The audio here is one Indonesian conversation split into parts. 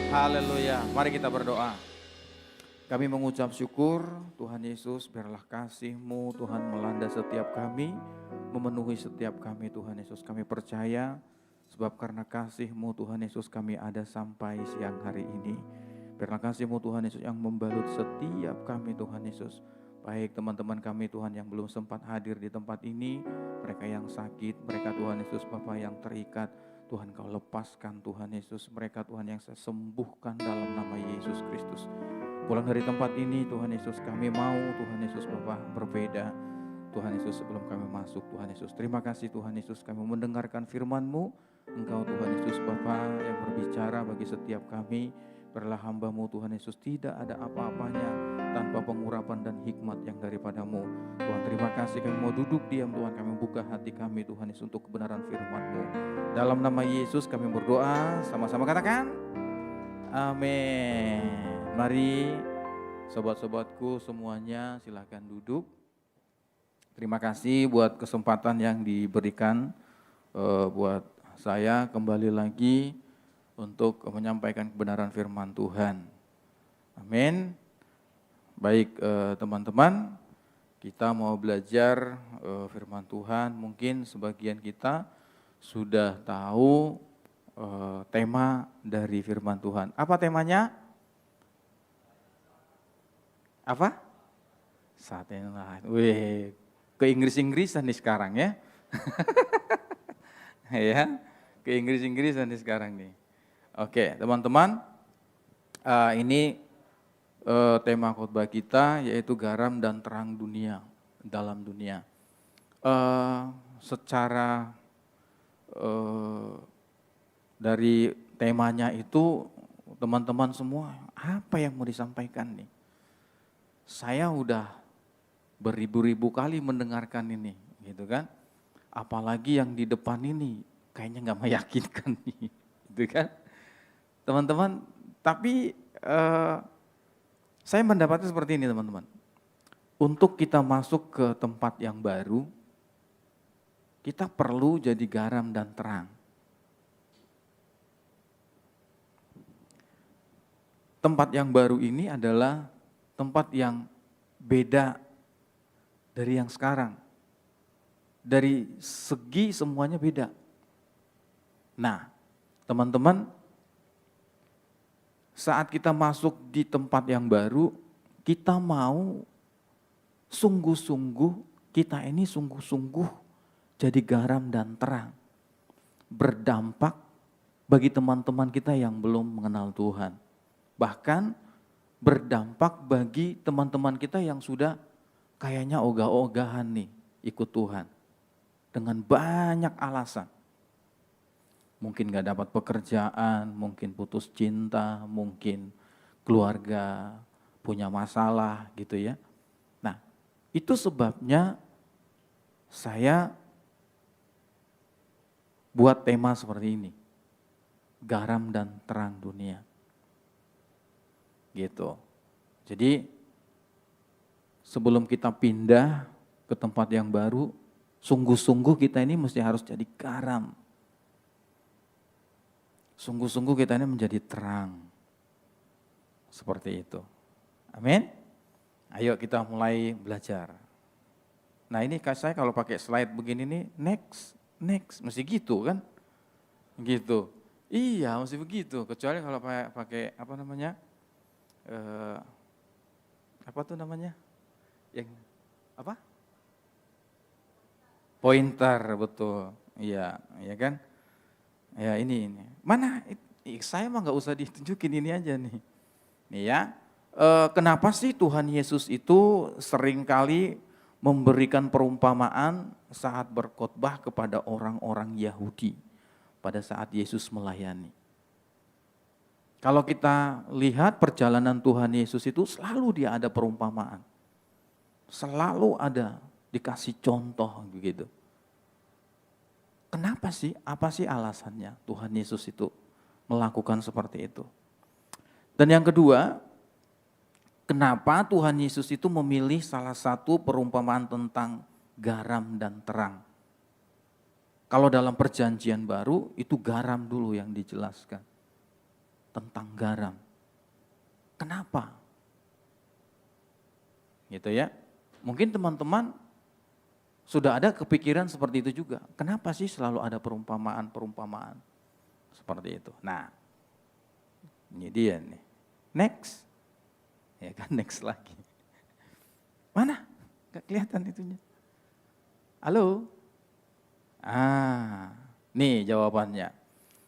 Haleluya. Mari kita berdoa. Kami mengucap syukur Tuhan Yesus, biarlah kasih-Mu Tuhan melanda setiap kami, memenuhi setiap kami Tuhan Yesus. Kami percaya sebab karena kasih-Mu Tuhan Yesus kami ada sampai siang hari ini. Biarlah kasih-Mu Tuhan Yesus yang membalut setiap kami Tuhan Yesus. Baik teman-teman kami Tuhan yang belum sempat hadir di tempat ini, mereka yang sakit, mereka Tuhan Yesus Bapa yang terikat, Tuhan Kau lepaskan Tuhan Yesus, mereka Tuhan yang saya sembuhkan dalam nama Yesus Kristus. Pulang dari tempat ini Tuhan Yesus kami mau Tuhan Yesus Bapa berbeda. Tuhan Yesus sebelum kami masuk Tuhan Yesus. Terima kasih Tuhan Yesus kami mendengarkan firman-Mu. Engkau Tuhan Yesus Bapa yang berbicara bagi setiap kami. Biarlah hamba-Mu Tuhan Yesus tidak ada apa-apanya tanpa pengurapan dan hikmat yang daripada-Mu. Tuhan terima kasih kami mau duduk diam Tuhan, kami buka hati kami Tuhan Yesus untuk kebenaran firman-Mu. Dalam nama Yesus kami berdoa, sama-sama katakan amin. Mari sobat-sobatku semuanya silakan duduk. Terima kasih buat kesempatan yang diberikan buat saya kembali lagi untuk menyampaikan kebenaran firman Tuhan. Amin. Baik teman-teman, kita mau belajar firman Tuhan. Mungkin sebagian kita sudah tahu tema dari firman Tuhan. Apa temanya? Apa? Saatnya lain. Wih, ke Inggris-Inggrisan nih sekarang ya. Ya, ke Inggris-Inggrisan nih sekarang nih. Oke, teman-teman, ini tema khotbah kita yaitu garam dan terang dunia, dalam dunia. Secara dari temanya itu, teman-teman semua, apa yang mau disampaikan nih? Saya udah beribu-ribu kali mendengarkan ini, gitu kan. Apalagi yang di depan ini, kayaknya gak meyakinkan nih, gitu kan. Teman-teman, tapi saya mendapatnya seperti ini teman-teman. Untuk kita masuk ke tempat yang baru, kita perlu jadi garam dan terang. Tempat yang baru ini adalah tempat yang beda dari yang sekarang. Dari segi semuanya beda. Nah, teman-teman, saat kita masuk di tempat yang baru, kita mau sungguh-sungguh, kita ini sungguh-sungguh jadi garam dan terang. Berdampak bagi teman-teman kita yang belum mengenal Tuhan. Bahkan berdampak bagi teman-teman kita yang sudah kayaknya ogah-ogahan nih ikut Tuhan. Dengan banyak alasan. Mungkin gak dapat pekerjaan, mungkin putus cinta, mungkin keluarga punya masalah gitu ya. Nah, itu sebabnya saya buat tema seperti ini. Garam dan terang dunia. Gitu. Jadi sebelum kita pindah ke tempat yang baru, sungguh-sungguh kita ini mesti harus jadi garam. Sungguh-sungguh kita ini menjadi terang. Seperti itu. Amin. Ayo kita mulai belajar. Nah ini saya kalau pakai slide begini nih, next, mesti gitu kan? Gitu. Iya mesti begitu, kecuali kalau pakai apa namanya? Apa tuh namanya? Yang apa? Pointer, betul. Iya, iya kan? Ya ini. Mana? Saya mah nggak usah ditunjukin ini aja nih. Nih ya. Kenapa sih Tuhan Yesus itu seringkali memberikan perumpamaan saat berkhotbah kepada orang-orang Yahudi pada saat Yesus melayani? Kalau kita lihat perjalanan Tuhan Yesus itu selalu dia ada perumpamaan. Selalu ada dikasih contoh begitu. Kenapa sih? Apa sih alasannya Tuhan Yesus itu melakukan seperti itu? Dan yang kedua, kenapa Tuhan Yesus itu memilih salah satu perumpamaan tentang garam dan terang? Kalau dalam perjanjian baru itu garam dulu yang dijelaskan. tentang garam. Kenapa? Gitu ya. Mungkin teman-teman sudah ada kepikiran seperti itu juga. Kenapa sih selalu ada perumpamaan-perumpamaan seperti itu? Nah, ini dia nih. Next. Ya kan, next lagi. Mana? Gak kelihatan itunya. Halo? Nih jawabannya.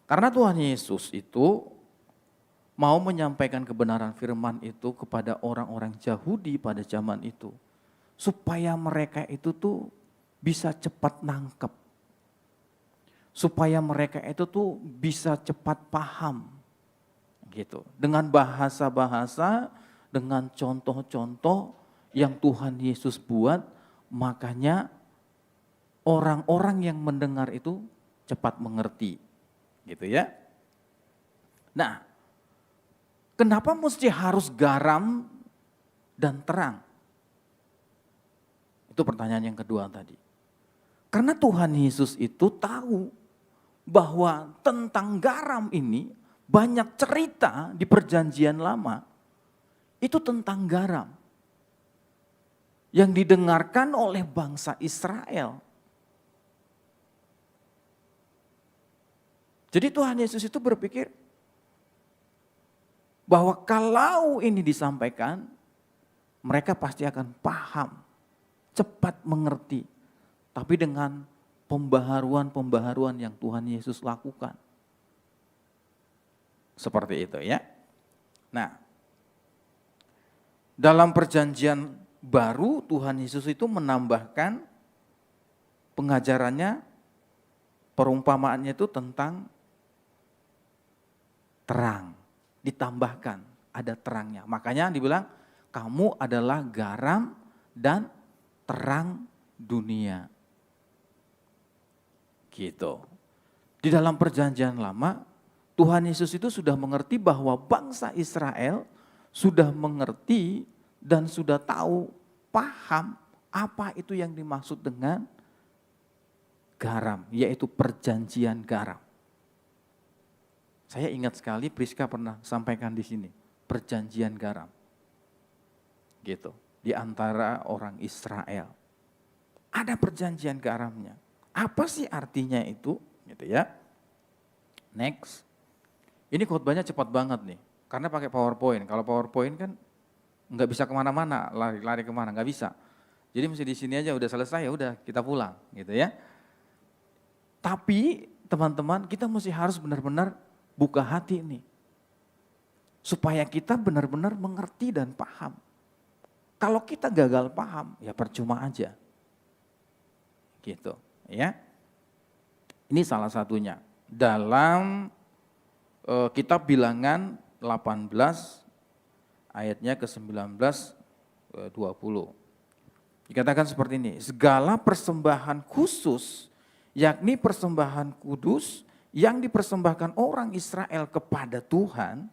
Karena Tuhan Yesus itu mau menyampaikan kebenaran firman itu kepada orang-orang Yahudi pada zaman itu. Supaya mereka itu tuh bisa cepat nangkep. Supaya mereka itu tuh bisa cepat paham. Gitu. Dengan bahasa-bahasa, dengan contoh-contoh yang Tuhan Yesus buat, makanya orang-orang yang mendengar itu cepat mengerti. Gitu ya. Nah, kenapa mesti harus garam dan terang? Itu pertanyaan yang kedua tadi. Karena Tuhan Yesus itu tahu bahwa tentang garam ini banyak cerita di perjanjian lama. Itu tentang garam. Yang didengarkan oleh bangsa Israel. Jadi Tuhan Yesus itu berpikir bahwa kalau ini disampaikan, mereka pasti akan paham, cepat mengerti. Tapi dengan pembaharuan-pembaharuan yang Tuhan Yesus lakukan. Seperti itu ya. Nah, dalam perjanjian baru Tuhan Yesus itu menambahkan pengajarannya, perumpamaannya itu tentang terang, ditambahkan ada terangnya. Makanya dibilang kamu adalah garam dan terang dunia. Gitu. Di dalam perjanjian lama Tuhan Yesus itu sudah mengerti bahwa bangsa Israel sudah mengerti dan sudah tahu, paham apa itu yang dimaksud dengan garam, yaitu perjanjian garam. Saya ingat sekali Priska pernah sampaikan di sini, perjanjian garam. Gitu, di antara orang Israel. Ada perjanjian garamnya. Apa sih artinya itu? Gitu ya. Next. Ini khotbahnya cepat banget nih, karena pakai PowerPoint. Kalau PowerPoint kan nggak bisa kemana-mana, lari-lari kemana, nggak bisa. Jadi mesti di sini aja, udah selesai ya udah kita pulang, gitu ya. Tapi teman-teman, kita mesti harus benar-benar buka hati nih. Supaya kita benar-benar mengerti dan paham. Kalau kita gagal paham, ya percuma aja. Gitu, ya. Ini salah satunya. Dalam kitab Bilangan 18 ayatnya ke-19 20. Dikatakan seperti ini, segala persembahan khusus, yakni persembahan kudus yang dipersembahkan orang Israel kepada Tuhan,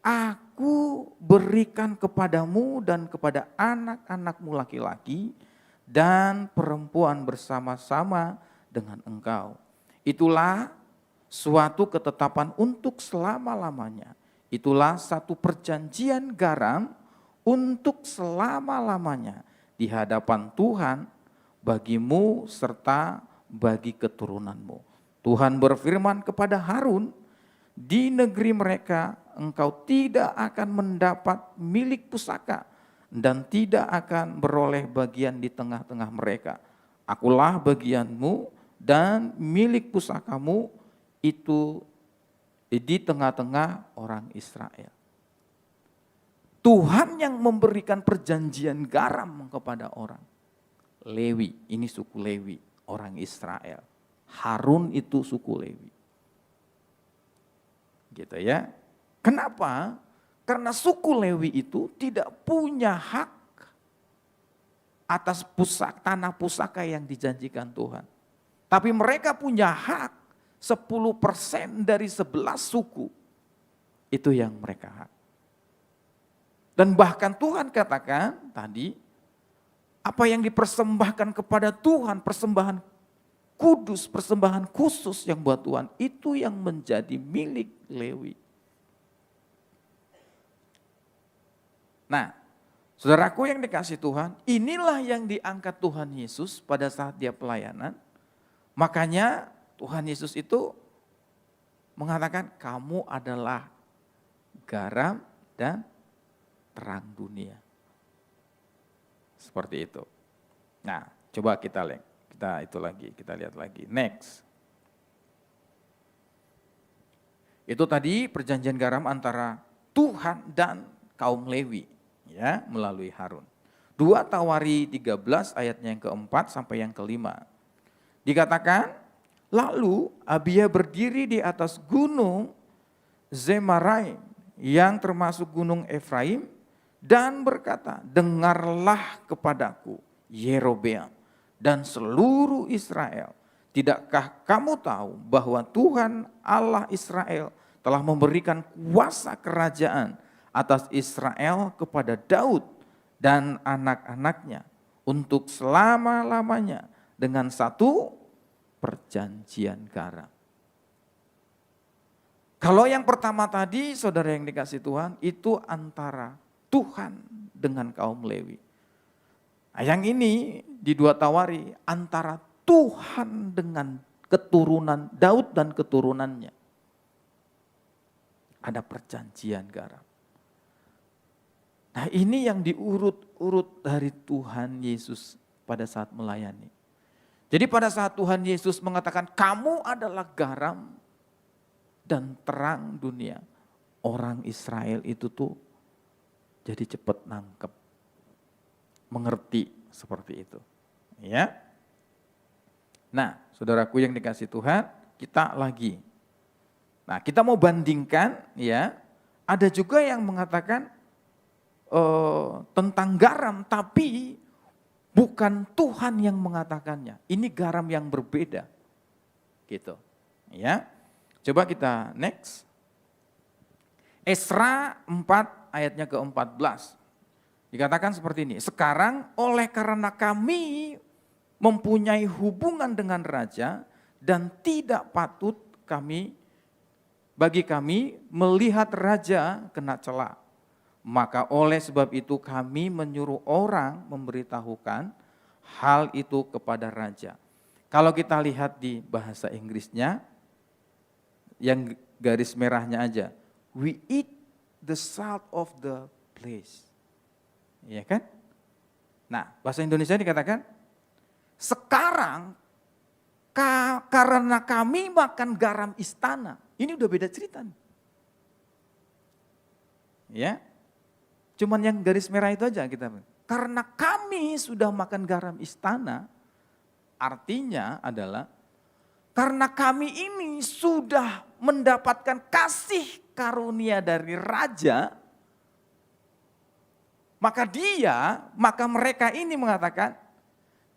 aku berikan kepadamu dan kepada anak-anakmu laki-laki dan perempuan bersama-sama dengan engkau. Itulah suatu ketetapan untuk selama-lamanya. Itulah satu perjanjian garam untuk selama-lamanya di hadapan Tuhan bagimu serta bagi keturunanmu. Tuhan berfirman kepada Harun, di negeri mereka engkau tidak akan mendapat milik pusaka dan tidak akan beroleh bagian di tengah-tengah mereka. Akulah bagianmu dan milik pusakamu itu di tengah-tengah orang Israel. Tuhan yang memberikan perjanjian garam kepada orang Lewi, ini suku Lewi, orang Israel. Harun itu suku Lewi. Gitu ya. Kenapa? Karena suku Lewi itu tidak punya hak atas tanah pusaka yang dijanjikan Tuhan. Tapi mereka punya hak 10% dari 11 suku. Itu yang mereka hak. Dan bahkan Tuhan katakan tadi, apa yang dipersembahkan kepada Tuhan, persembahan kudus, persembahan khusus yang buat Tuhan, itu yang menjadi milik Lewi. Nah, saudaraku yang dikasih Tuhan, inilah yang diangkat Tuhan Yesus pada saat dia pelayanan. Makanya Tuhan Yesus itu mengatakan kamu adalah garam dan terang dunia. Seperti itu. Nah, coba kita lihat lagi. Next. Itu tadi perjanjian garam antara Tuhan dan kaum Lewi, ya, melalui Harun. 2 Tawari 13 ayatnya yang keempat sampai yang kelima. Dikatakan, lalu Abia berdiri di atas gunung Zemaraim yang termasuk gunung Efraim dan berkata, dengarlah kepadaku Yerobeam dan seluruh Israel. Tidakkah kamu tahu bahwa Tuhan Allah Israel telah memberikan kuasa kerajaan atas Israel kepada Daud dan anak-anaknya untuk selama-lamanya dengan satu perjanjian garam. Kalau yang pertama tadi, saudara yang dikasih Tuhan, itu antara Tuhan dengan kaum Lewi. Nah, yang ini di 2 Tawari antara Tuhan dengan keturunan Daud dan keturunannya. Ada perjanjian garam. Nah, ini yang diurut-urut dari Tuhan Yesus pada saat melayani. Jadi pada saat Tuhan Yesus mengatakan kamu adalah garam dan terang dunia. Orang Israel itu tuh jadi cepat nangkep. Mengerti seperti itu. Ya. Nah, saudaraku yang dikasih Tuhan, kita lagi. Nah, kita mau bandingkan, ya. Ada juga yang mengatakan tentang garam, tapi bukan Tuhan yang mengatakannya. Ini garam yang berbeda. Gitu. Ya. Coba kita next. Esra 4 ayatnya ke-14. Dikatakan seperti ini. Sekarang oleh karena kami mempunyai hubungan dengan raja dan tidak patut bagi kami melihat raja kena cela. Maka oleh sebab itu kami menyuruh orang memberitahukan hal itu kepada raja. Kalau kita lihat di bahasa Inggrisnya, yang garis merahnya aja, we eat the salt of the place. Iya kan? Nah, bahasa Indonesia dikatakan, sekarang karena kami makan garam istana. Ini udah beda cerita nih. Ya. Cuman yang garis merah itu aja kita. Karena kami sudah makan garam istana, artinya adalah karena kami ini sudah mendapatkan kasih karunia dari raja, maka mereka ini mengatakan,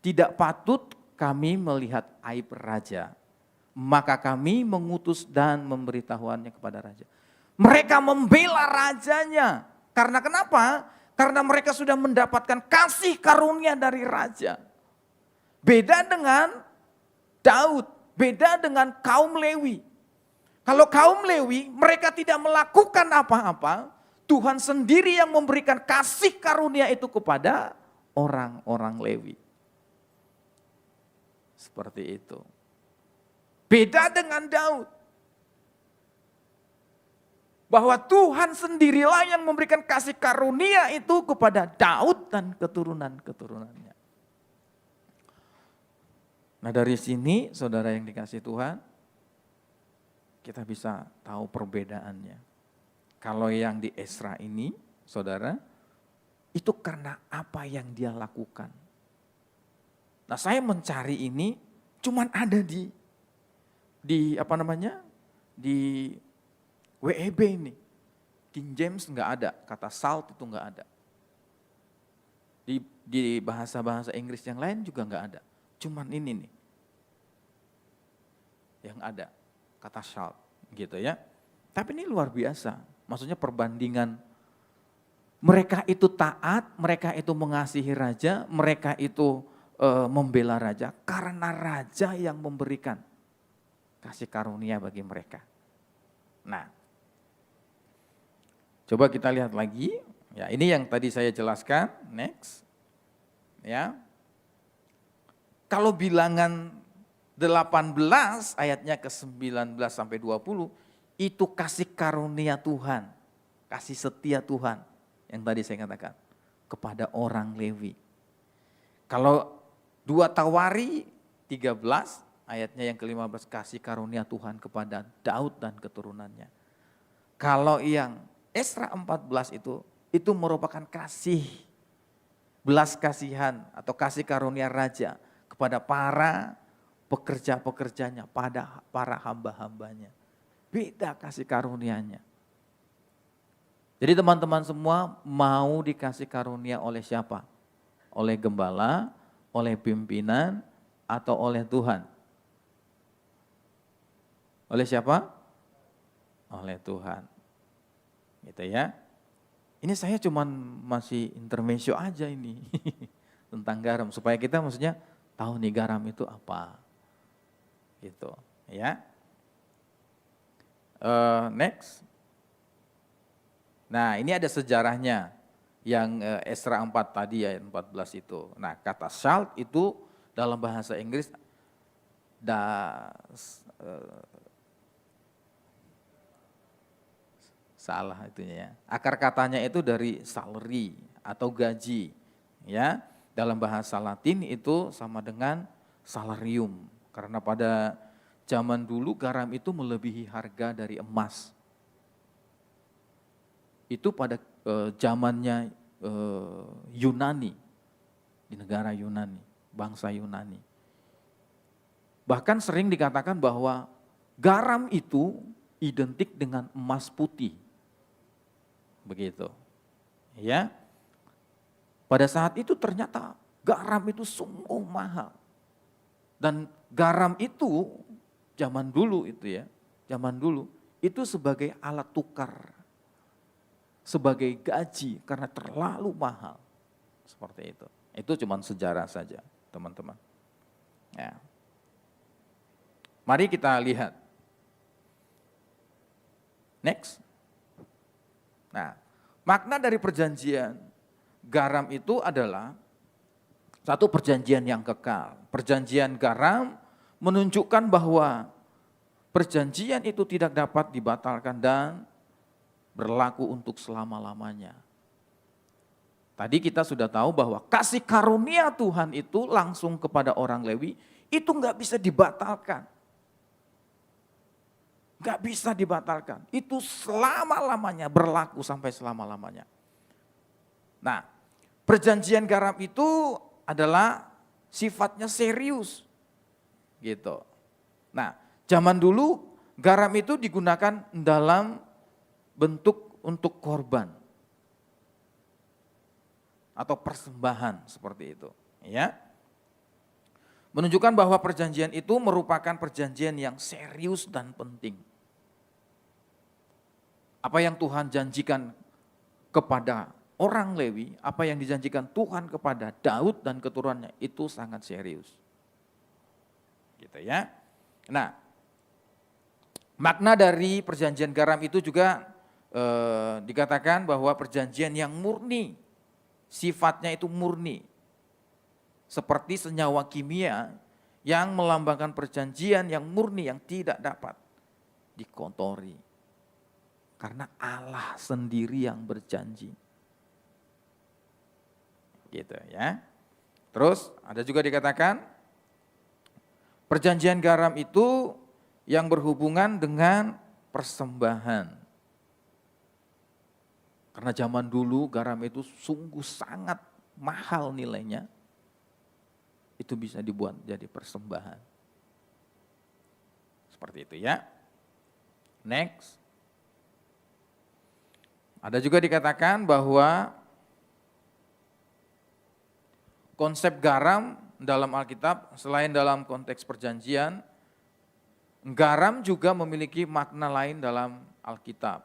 tidak patut kami melihat aib raja. Maka kami mengutus dan memberitahuannya kepada raja. Mereka membela rajanya. Karena kenapa? Karena mereka sudah mendapatkan kasih karunia dari raja. Beda dengan Daud, beda dengan kaum Lewi. Kalau kaum Lewi, mereka tidak melakukan apa-apa, Tuhan sendiri yang memberikan kasih karunia itu kepada orang-orang Lewi. Seperti itu. Beda dengan Daud. Bahwa Tuhan sendirilah yang memberikan kasih karunia itu kepada Daud dan keturunan-keturunannya. Nah, dari sini saudara yang dikasih Tuhan, kita bisa tahu perbedaannya. Kalau yang di Esra ini, saudara, itu karena apa yang dia lakukan. Nah, saya mencari ini cuman ada di WEB ini. King James enggak ada, kata salt itu enggak ada. Di bahasa-bahasa Inggris yang lain juga enggak ada. Cuman ini nih yang ada, kata salt gitu ya. Tapi ini luar biasa, maksudnya perbandingan mereka itu taat, mereka itu mengasihi raja, mereka itu membela raja karena raja yang memberikan kasih karunia bagi mereka. Nah, coba kita lihat lagi Ya, ini yang tadi saya jelaskan. Next. Ya. Kalau bilangan 18 ayatnya ke 19 sampai 20 itu kasih karunia Tuhan, kasih setia Tuhan yang tadi saya katakan kepada orang Lewi. Kalau 2 Tawari 13 ayatnya yang ke-15 kasih karunia Tuhan kepada Daud dan keturunannya. Kalau yang Esra 14 itu merupakan kasih belas kasihan atau kasih karunia raja kepada para pekerja-pekerjanya, pada para hamba-hambanya. Beda kasih karunianya. Jadi teman-teman semua mau dikasih karunia oleh siapa? Oleh gembala, oleh pimpinan, atau oleh Tuhan? Oleh siapa? Oleh Tuhan. Gitu ya. Ini saya cuman masih intermezzo aja ini tentang garam supaya kita maksudnya tahu nih garam itu apa. Gitu, ya. Next. Nah, ini ada sejarahnya yang Esra 4 tadi ya 14 itu. Nah, kata salt itu dalam bahasa Inggris salah itunya ya. Akar katanya itu dari salary atau gaji. Ya, dalam bahasa Latin itu sama dengan salarium. Karena pada zaman dulu garam itu melebihi harga dari emas. Itu pada zamannya Yunani, di negara Yunani, bangsa Yunani. Bahkan sering dikatakan bahwa garam itu identik dengan emas putih. Begitu. Ya. Pada saat itu ternyata garam itu sungguh mahal. Dan garam itu zaman dulu itu ya, zaman dulu itu sebagai alat tukar. Sebagai gaji karena terlalu mahal. Seperti itu. Itu cuma sejarah saja, teman-teman. Ya. Mari kita lihat. Next. Nah, makna dari perjanjian garam itu adalah satu perjanjian yang kekal. Perjanjian garam menunjukkan bahwa perjanjian itu tidak dapat dibatalkan dan berlaku untuk selama-lamanya. Tadi kita sudah tahu bahwa kasih karunia Tuhan itu langsung kepada orang Lewi itu nggak bisa dibatalkan. Gak bisa dibatalkan. Itu selama-lamanya berlaku sampai selama-lamanya. Nah, perjanjian garam itu adalah sifatnya serius. Gitu. Nah, zaman dulu garam itu digunakan dalam bentuk untuk korban. Atau persembahan seperti itu. Ya. Menunjukkan bahwa perjanjian itu merupakan perjanjian yang serius dan penting. Apa yang Tuhan janjikan kepada orang Lewi, apa yang dijanjikan Tuhan kepada Daud dan keturunannya itu sangat serius. Gitu ya. Nah, makna dari perjanjian garam itu juga dikatakan bahwa perjanjian yang murni, sifatnya itu murni. Seperti senyawa kimia yang melambangkan perjanjian yang murni yang tidak dapat dikotori. Karena Allah sendiri yang berjanji. Gitu ya. Terus ada juga dikatakan perjanjian garam itu yang berhubungan dengan persembahan. Karena zaman dulu garam itu sungguh sangat mahal nilainya. Itu bisa dibuat jadi persembahan. Seperti itu ya. Next. Ada juga dikatakan bahwa konsep garam dalam Alkitab selain dalam konteks perjanjian, garam juga memiliki makna lain dalam Alkitab.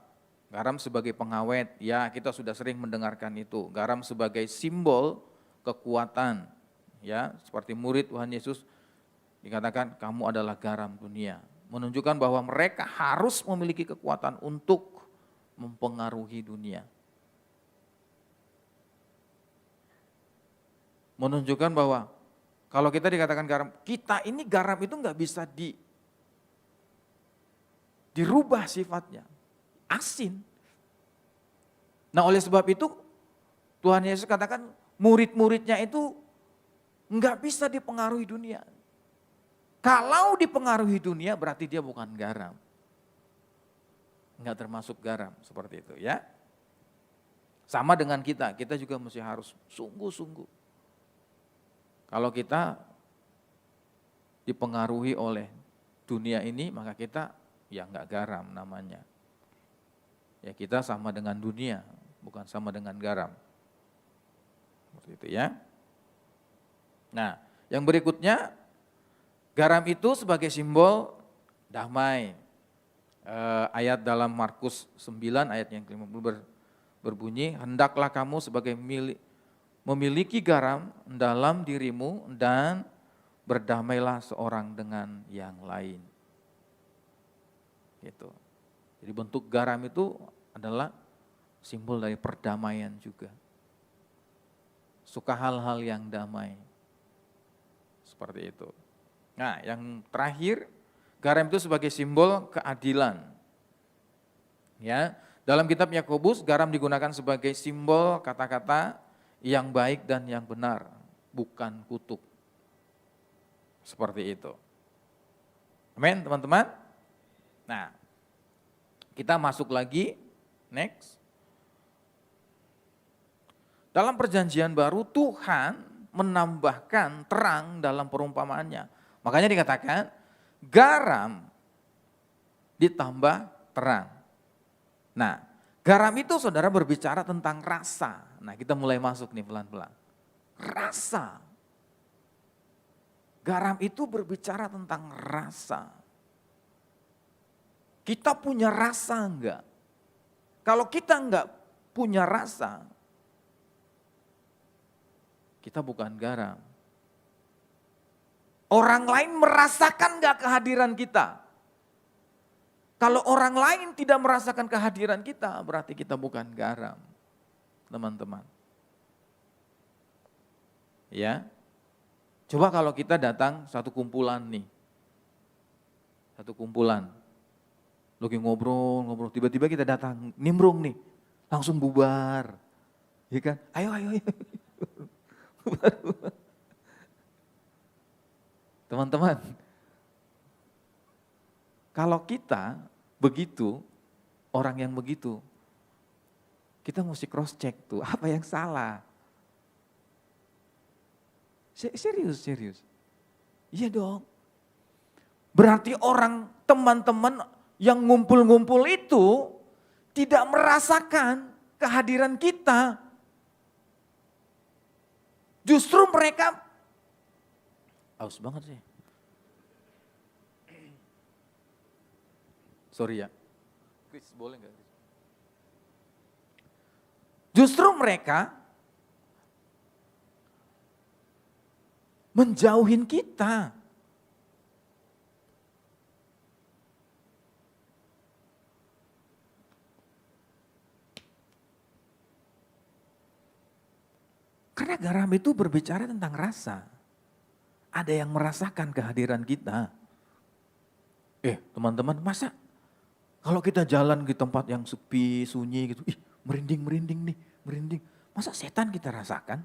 Garam sebagai pengawet, ya kita sudah sering mendengarkan itu. Garam sebagai simbol kekuatan. Ya, seperti murid Tuhan Yesus dikatakan kamu adalah garam dunia. Menunjukkan bahwa mereka harus memiliki kekuatan untuk mempengaruhi dunia. Menunjukkan bahwa kalau kita dikatakan garam, kita ini garam itu nggak bisa dirubah sifatnya. Asin. Nah oleh sebab itu Tuhan Yesus katakan murid-muridnya itu nggak bisa dipengaruhi dunia. Kalau dipengaruhi dunia berarti dia bukan garam. Nggak termasuk garam seperti itu ya. Sama dengan kita juga mesti harus sungguh-sungguh. Kalau kita dipengaruhi oleh dunia ini maka kita ya nggak garam namanya. Ya kita sama dengan dunia, bukan sama dengan garam. Seperti itu ya. Nah, yang berikutnya garam itu sebagai simbol damai. Ayat dalam Markus 9 ayat yang ke-50 berbunyi, hendaklah kamu sebagai memiliki garam dalam dirimu dan berdamailah seorang dengan yang lain. Gitu. Jadi bentuk garam itu adalah simbol dari perdamaian juga. Suka hal-hal yang damai. Seperti itu. Nah, yang terakhir, garam itu sebagai simbol keadilan. Ya, dalam kitab Yakobus garam digunakan sebagai simbol kata-kata yang baik dan yang benar, bukan kutuk. Seperti itu. Amin, teman-teman. Nah, kita masuk lagi, next. Dalam perjanjian baru Tuhan menambahkan terang dalam perumpamaannya. Makanya dikatakan garam ditambah terang. Nah, garam itu saudara berbicara tentang rasa. Nah, kita mulai masuk nih pelan-pelan. Rasa. Garam itu berbicara tentang rasa. Kita punya rasa enggak? Kalau kita enggak punya rasa, kita bukan garam. Orang lain merasakan enggak kehadiran kita? Kalau orang lain tidak merasakan kehadiran kita, berarti kita bukan garam, teman-teman. Ya, coba kalau kita datang satu kumpulan nih, satu kumpulan, lagi ngobrol, tiba-tiba kita datang, nimbrung nih, langsung bubar, ya kan? Ayo. Teman-teman, kalau kita begitu, orang yang begitu, kita mesti cross check tuh, apa yang salah. Serius. Iya dong. Berarti orang, teman-teman yang ngumpul-ngumpul itu tidak merasakan kehadiran kita. Justru mereka, aus banget sih. Sorry ya. Chris, boleh gak? Justru mereka menjauhin kita. Karena garam itu berbicara tentang rasa. Ada yang merasakan kehadiran kita. Teman-teman, masa kalau kita jalan di tempat yang sepi, sunyi gitu, merinding nih, merinding. Masa setan kita rasakan?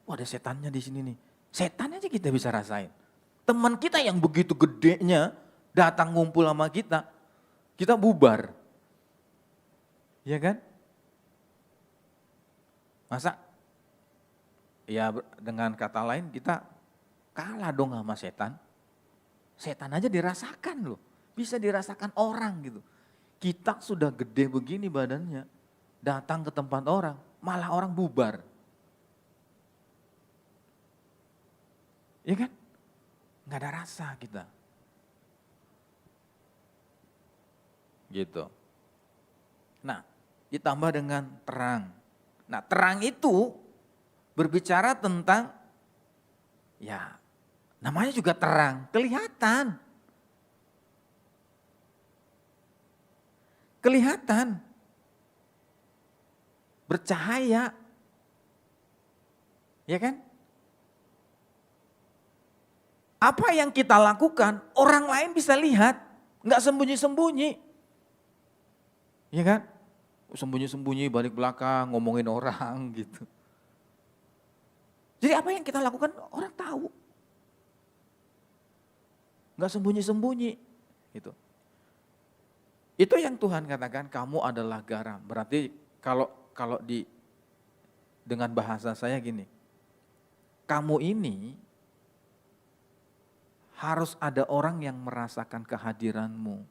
Wah, ada setannya di sini nih. Setan aja kita bisa rasain. Teman kita yang begitu gedenya datang ngumpul sama kita bubar. Iya kan? Masa? Ya dengan kata lain kita kalah dong sama setan. Setan aja dirasakan loh. Bisa dirasakan orang gitu. Kita sudah gede begini badannya, datang ke tempat orang, malah orang bubar. Iya kan? Nggak ada rasa kita. Gitu. Nah, ditambah dengan terang. Nah, terang itu berbicara tentang, ya namanya juga terang, kelihatan. Kelihatan, bercahaya, ya kan? apa yang kita lakukan orang lain bisa lihat, nggak sembunyi-sembunyi. Iya kan? Sembunyi-sembunyi balik belakang ngomongin orang gitu. Jadi apa yang kita lakukan orang tahu. Nggak sembunyi-sembunyi gitu. Itu yang Tuhan katakan kamu adalah garam. Berarti kalau dengan bahasa saya gini. Kamu ini harus ada orang yang merasakan kehadiranmu.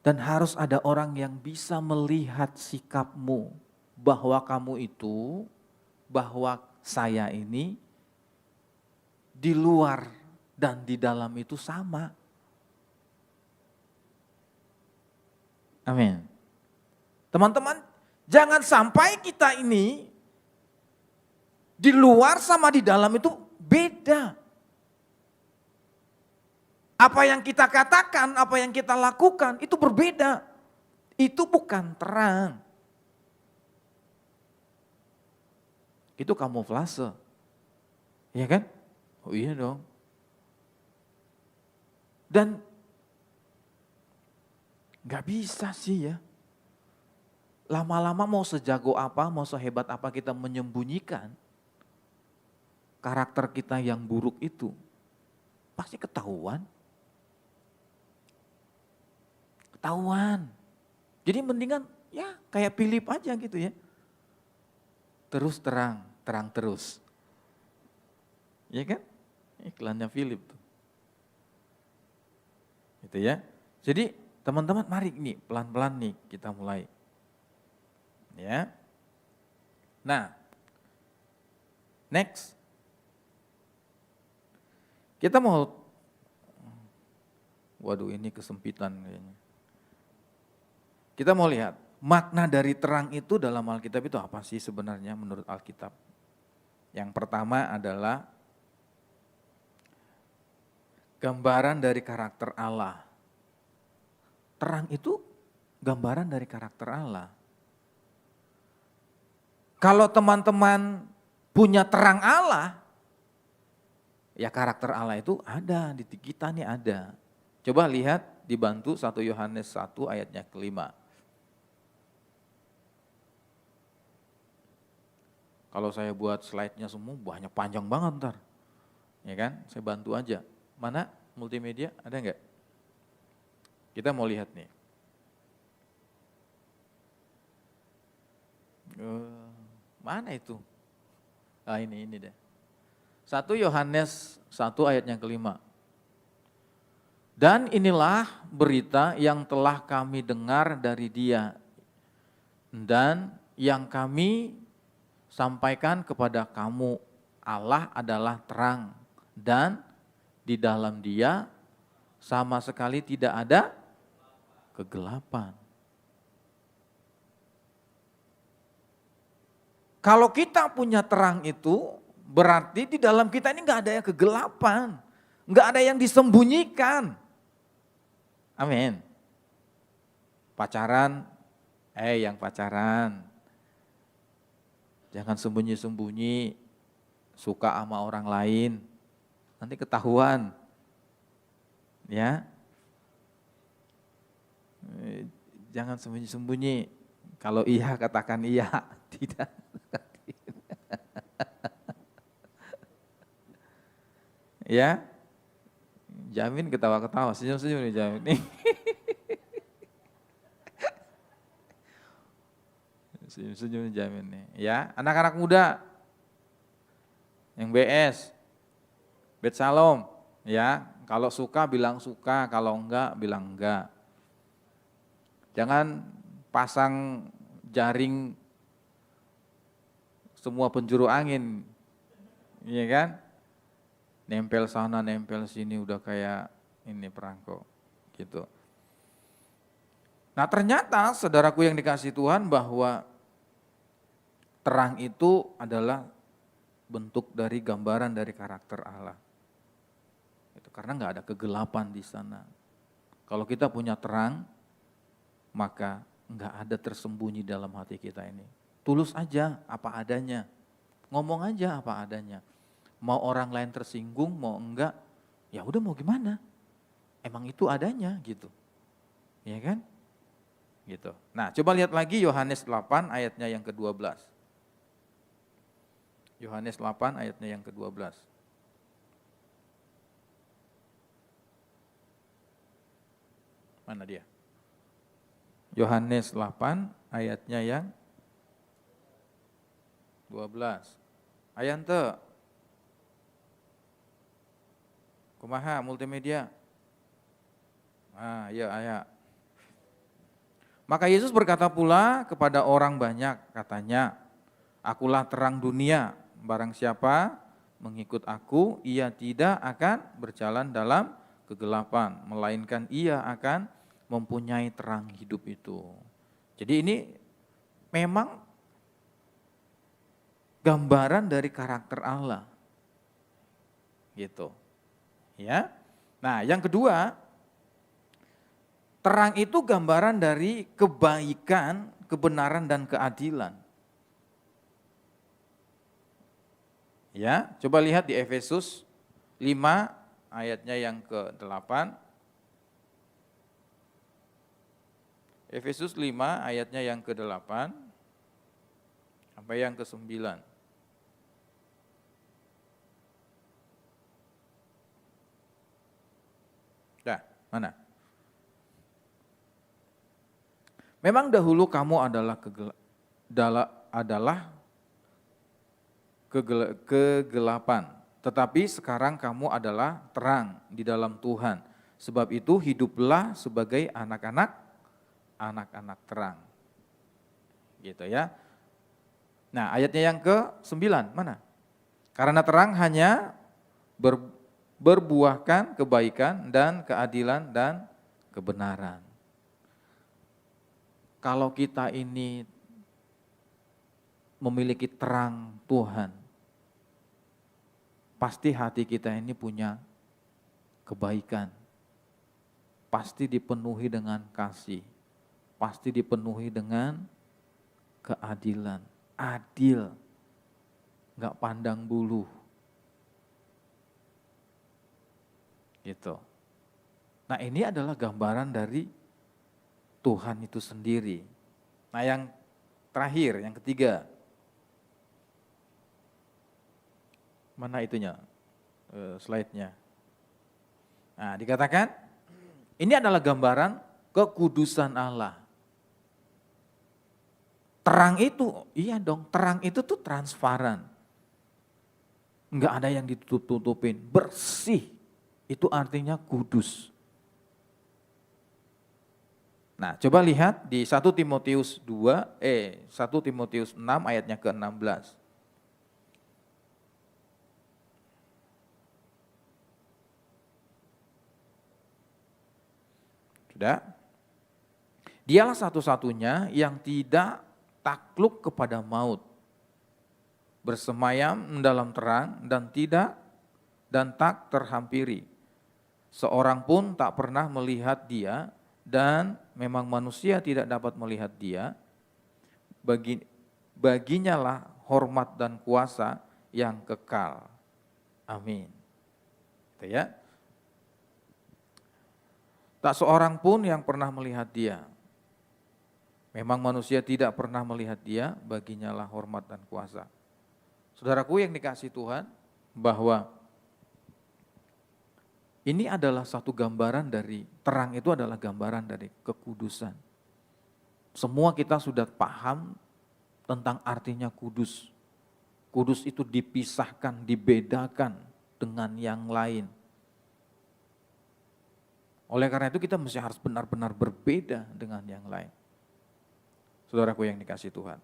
Dan harus ada orang yang bisa melihat sikapmu. Bahwa kamu itu, bahwa saya ini di luar dan di dalam itu sama. Amin. Teman-teman, jangan sampai kita ini di luar sama di dalam itu beda. Apa yang kita katakan, apa yang kita lakukan itu berbeda. Itu bukan terang. Itu kamuflase. Iya kan? Oh iya dong. Dan gak bisa sih ya. Lama-lama mau sejago apa, mau sehebat apa kita menyembunyikan karakter kita yang buruk itu, pasti ketahuan. Ketahuan. Jadi mendingan ya kayak Philip aja gitu ya. Terus terang terus. Iya kan? Iklannya Philip tuh. Gitu ya. Jadi teman-teman mari nih pelan-pelan nih kita mulai. Ya. Nah. Next. Kita mau waduh ini kesempitan kayaknya. Kita mau lihat makna dari terang itu dalam Alkitab itu apa sih sebenarnya menurut Alkitab? Yang pertama adalah gambaran dari karakter Allah. Terang itu gambaran dari karakter Allah. Kalau teman-teman punya terang Allah, ya karakter Allah itu ada di kita nih ada. Coba lihat dibantu 1 Yohanes 1 ayatnya ke-5. Kalau saya buat slide-nya semua banyak panjang banget ntar. Ya kan, saya bantu aja. Mana multimedia, ada enggak? Kita mau lihat nih. Mana itu? Ah ini deh. 1 Yohanes 1 ayatnya ke-5. Dan inilah berita yang telah kami dengar dari Dia. Dan yang kami sampaikan kepada kamu, Allah adalah terang dan di dalam Dia sama sekali tidak ada kegelapan. Kalau kita punya terang itu berarti di dalam kita ini nggak ada yang kegelapan, nggak ada yang disembunyikan. Amin. Pacaran, yang pacaran. Jangan sembunyi-sembunyi, suka sama orang lain, nanti ketahuan. Ya. Jangan sembunyi-sembunyi, kalau iya katakan iya, tidak. Ya, jamin ketawa-ketawa, senyum-senyum nih jamin nih. Senyum-senyum jamin nih. Ya, anak-anak muda yang BS, Bet Salom, ya, kalau suka bilang suka, kalau enggak bilang enggak. Jangan pasang jaring semua penjuru angin, iya kan? Nempel sana, nempel sini udah kayak ini perangko, gitu. Nah ternyata saudaraku yang dikasih Tuhan bahwa terang itu adalah bentuk dari gambaran dari karakter Allah. Itu karena nggak ada kegelapan di sana. Kalau kita punya terang, maka nggak ada tersembunyi dalam hati kita ini. Tulus aja apa adanya. ngomong aja apa adanya. Mau orang lain tersinggung, mau enggak, ya udah mau gimana. Emang itu adanya gitu. Ya kan? Gitu. Nah, coba lihat lagi Yohanes 8 ayatnya yang ke-12. Yohanes 8 ayatnya yang ke-12. Mana dia? Yohanes 8 ayatnya yang 12. Ayante. Kumaha multimedia? Ya ayat. Maka Yesus berkata pula kepada orang banyak, katanya, akulah terang dunia, barang siapa mengikut aku, ia tidak akan berjalan dalam kegelapan, melainkan ia akan mempunyai terang hidup itu. Jadi ini memang gambaran dari karakter Allah. Gitu. Ya. Nah, yang kedua, terang itu gambaran dari kebaikan, kebenaran dan keadilan. Ya, coba lihat di Efesus 5 ayatnya yang ke-8. Efesus 5 ayatnya yang ke-8 sampai yang ke-9. Dah, mana? Memang dahulu kamu adalah kegelapan, tetapi sekarang kamu adalah terang di dalam Tuhan. Sebab itu hiduplah sebagai anak-anak terang. Gitu ya. Nah, ayatnya yang ke-9 mana? Karena terang hanya berbuahkan kebaikan dan keadilan dan kebenaran. Kalau kita ini memiliki terang Tuhan, pasti hati kita ini punya kebaikan, pasti dipenuhi dengan kasih, pasti dipenuhi dengan keadilan, adil, gak pandang bulu. Gitu. Nah, ini adalah gambaran dari Tuhan itu sendiri. Nah, yang terakhir, yang ketiga. Mana itunya? Slide-nya. Nah, dikatakan ini adalah gambaran kekudusan Allah. Terang itu, iya dong, terang itu tuh transparan. Enggak ada yang ditutup-tutupin, bersih. Itu artinya kudus. Nah, coba lihat di 1 Timotius 6 ayatnya ke-16. Sudah? Dialah satu-satunya yang tidak takluk kepada maut, bersemayam dalam terang dan tak terhampiri. Seorang pun tak pernah melihat dia, dan memang manusia tidak dapat melihat dia. Baginya lah hormat dan kuasa yang kekal. Amin. Itu ya. Tak seorang pun yang pernah melihat dia. Memang manusia tidak pernah melihat dia, baginya lah hormat dan kuasa. Saudaraku yang dikasihi Tuhan, bahwa ini adalah satu gambaran dari, terang itu adalah gambaran dari kekudusan. Semua kita sudah paham tentang artinya kudus. Kudus itu dipisahkan, dibedakan dengan yang lain. Oleh karena itu kita mesti harus benar-benar berbeda dengan yang lain. Saudaraku yang dikasihi Tuhan.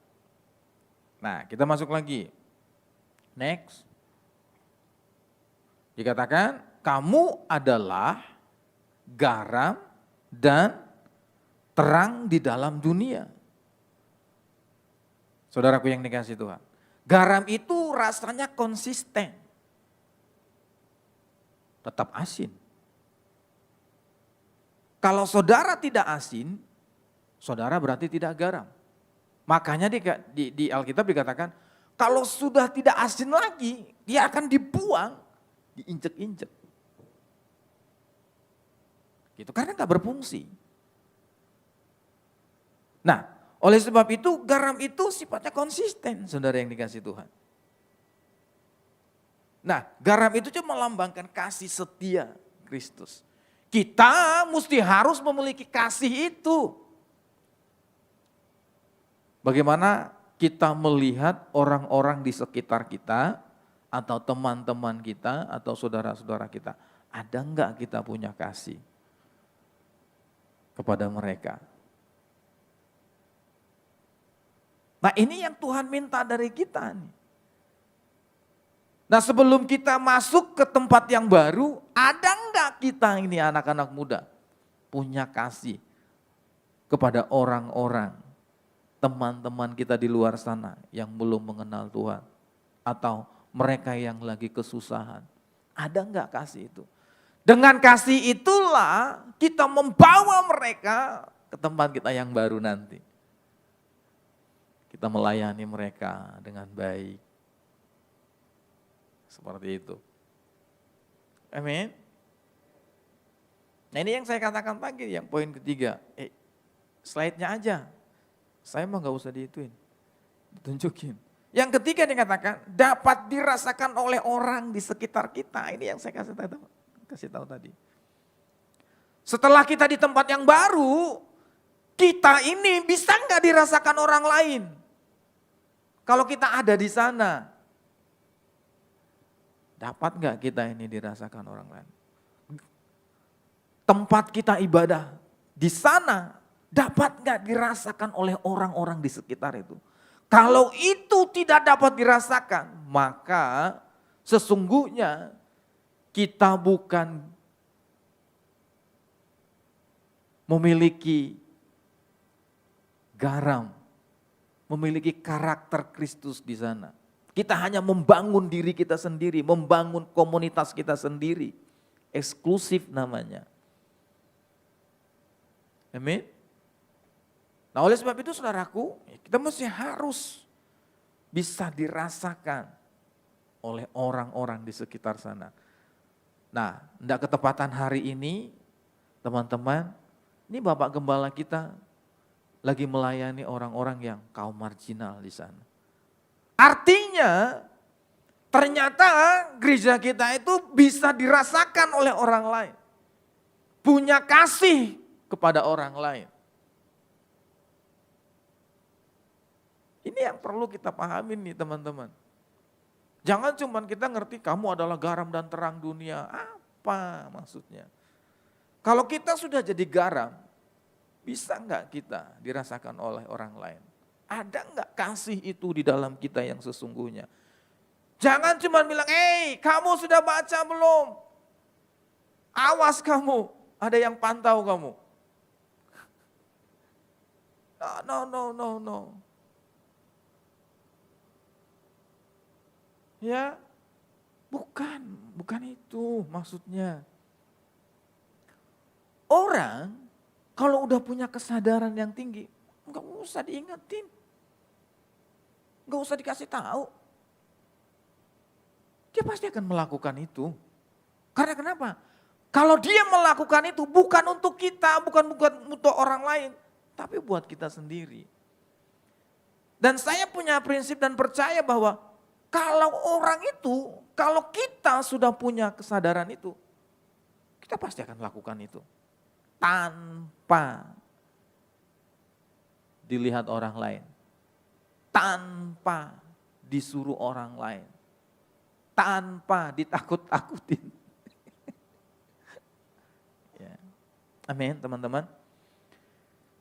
Nah, kita masuk lagi. Next. Dikatakan, kamu adalah garam dan terang di dalam dunia. Saudaraku yang dikasihi Tuhan. Garam itu rasanya konsisten. Tetap asin. Kalau saudara tidak asin, saudara berarti tidak garam. Makanya di Alkitab dikatakan, Kalau sudah tidak asin lagi, dia akan dibuang, diinjek-injek. Gitu, karena nggak berfungsi. Nah, oleh sebab itu garam itu sifatnya konsisten, saudara yang dikasih Tuhan. Nah, garam itu cuma melambangkan kasih setia Kristus. Kita mesti harus memiliki kasih itu. Bagaimana kita melihat orang-orang di sekitar kita, atau teman-teman kita, atau saudara-saudara kita. Ada enggak kita punya kasih kepada mereka? Nah, ini yang Tuhan minta dari kita nih. Nah, sebelum kita masuk ke tempat yang baru, ada enggak kita ini anak-anak muda punya kasih kepada orang-orang, teman-teman kita di luar sana yang belum mengenal Tuhan, atau mereka yang lagi kesusahan. Ada enggak kasih itu? Dengan kasih itulah kita membawa mereka ke tempat kita yang baru nanti. Kita melayani mereka dengan baik. Seperti itu. Amin. Nah, ini yang saya katakan pagi, yang poin ketiga. Slide-nya aja. Saya mah gak usah diituin. Ditunjukin. Yang ketiga dikatakan, dapat dirasakan oleh orang di sekitar kita. Ini yang saya kasih tahu tadi. Setelah kita di tempat yang baru, kita ini bisa nggak dirasakan orang lain? Kalau kita ada di sana, dapat nggak kita ini dirasakan orang lain? Tempat kita ibadah di sana, dapat nggak dirasakan oleh orang-orang di sekitar itu? Kalau itu tidak dapat dirasakan, maka sesungguhnya kita bukan memiliki garam, memiliki karakter Kristus di sana. Kita hanya membangun diri kita sendiri, membangun komunitas kita sendiri. Eksklusif namanya. Amin. Nah, oleh sebab itu saudaraku, kita mesti harus bisa dirasakan oleh orang-orang di sekitar sana. Nah, tidak ketepatan hari ini, teman-teman, ini Bapak Gembala kita lagi melayani orang-orang yang kaum marginal di sana. Artinya, ternyata gereja kita itu bisa dirasakan oleh orang lain. Punya kasih kepada orang lain. Ini yang perlu kita pahami nih teman-teman. Jangan cuma kita ngerti kamu adalah garam dan terang dunia. Apa maksudnya? Kalau kita sudah jadi garam, bisa enggak kita dirasakan oleh orang lain? Ada enggak kasih itu di dalam kita yang sesungguhnya? Jangan cuma bilang, kamu sudah baca belum? Awas kamu, ada yang pantau kamu. No. Ya, bukan itu maksudnya. Orang kalau udah punya kesadaran yang tinggi, nggak usah diingetin, nggak usah dikasih tahu, dia pasti akan melakukan itu. Karena kenapa? Kalau dia melakukan itu bukan untuk kita, bukan untuk orang lain, tapi buat kita sendiri. Dan saya punya prinsip dan percaya bahwa kalau orang itu, kalau kita sudah punya kesadaran itu, kita pasti akan lakukan itu. Tanpa dilihat orang lain. Tanpa disuruh orang lain. Tanpa ditakut-takutin. Ya. Amin teman-teman.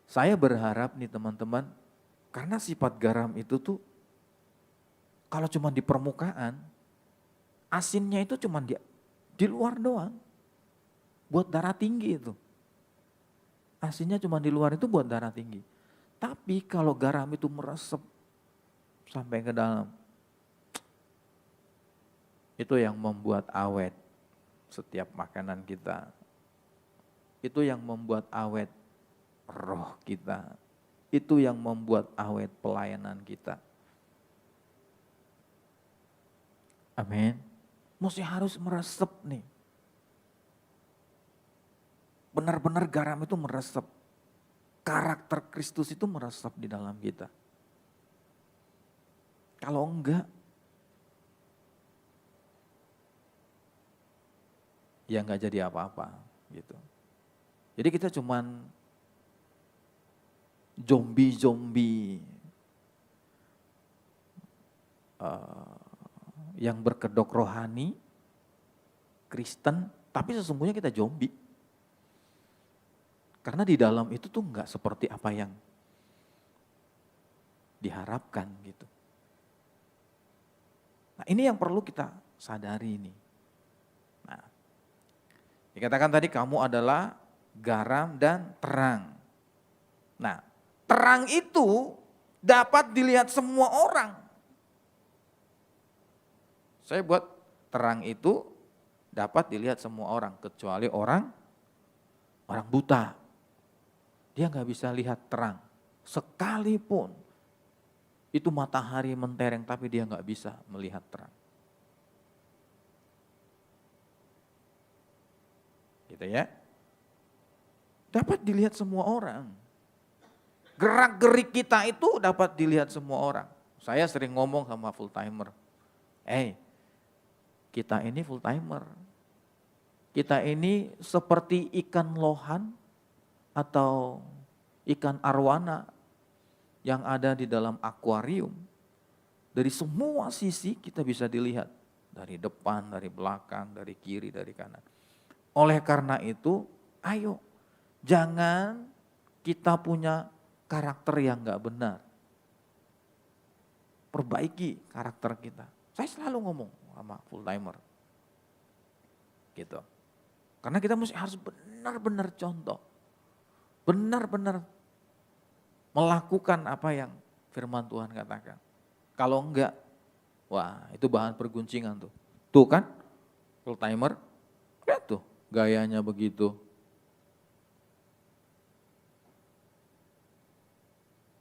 Saya berharap nih teman-teman, karena sifat garam itu tuh, kalau cuma di permukaan, asinnya itu cuma di luar doang. Buat darah tinggi itu. Asinnya cuma di luar itu buat darah tinggi. Tapi kalau garam itu meresep sampai ke dalam, itu yang membuat awet setiap makanan kita. Itu yang membuat awet roh kita. Itu yang membuat awet pelayanan kita. Amin. Mesti harus meresep nih. Benar-benar garam itu meresep. Karakter Kristus itu meresep di dalam kita. Kalau enggak, ya enggak jadi apa-apa gitu. Jadi kita cuman zombie-zombie yang berkedok rohani, Kristen, tapi sesungguhnya kita zombie. Karena di dalam itu tuh enggak seperti apa yang diharapkan gitu. Nah ini yang perlu kita sadari ini. Nah, dikatakan tadi kamu adalah garam dan terang. Nah, terang itu dapat dilihat semua orang. Saya buat terang itu dapat dilihat semua orang, kecuali orang buta. Dia nggak bisa lihat terang, sekalipun itu matahari mentereng, tapi dia nggak bisa melihat terang. Gitu ya. Dapat dilihat semua orang. Gerak-gerik kita itu dapat dilihat semua orang. Saya sering ngomong sama full timer. Kita ini full timer. Kita ini seperti ikan lohan atau ikan arwana yang ada di dalam akuarium. Dari semua sisi kita bisa dilihat. Dari depan, dari belakang, dari kiri, dari kanan. Oleh karena itu, ayo jangan kita punya karakter yang gak benar. Perbaiki karakter kita. Saya selalu ngomong sama full timer. Gitu. Karena kita harus benar-benar contoh. Benar-benar melakukan apa yang firman Tuhan katakan. Kalau enggak, wah itu bahan perguncingan tuh. Tuh kan, full timer, lihat tuh gayanya begitu.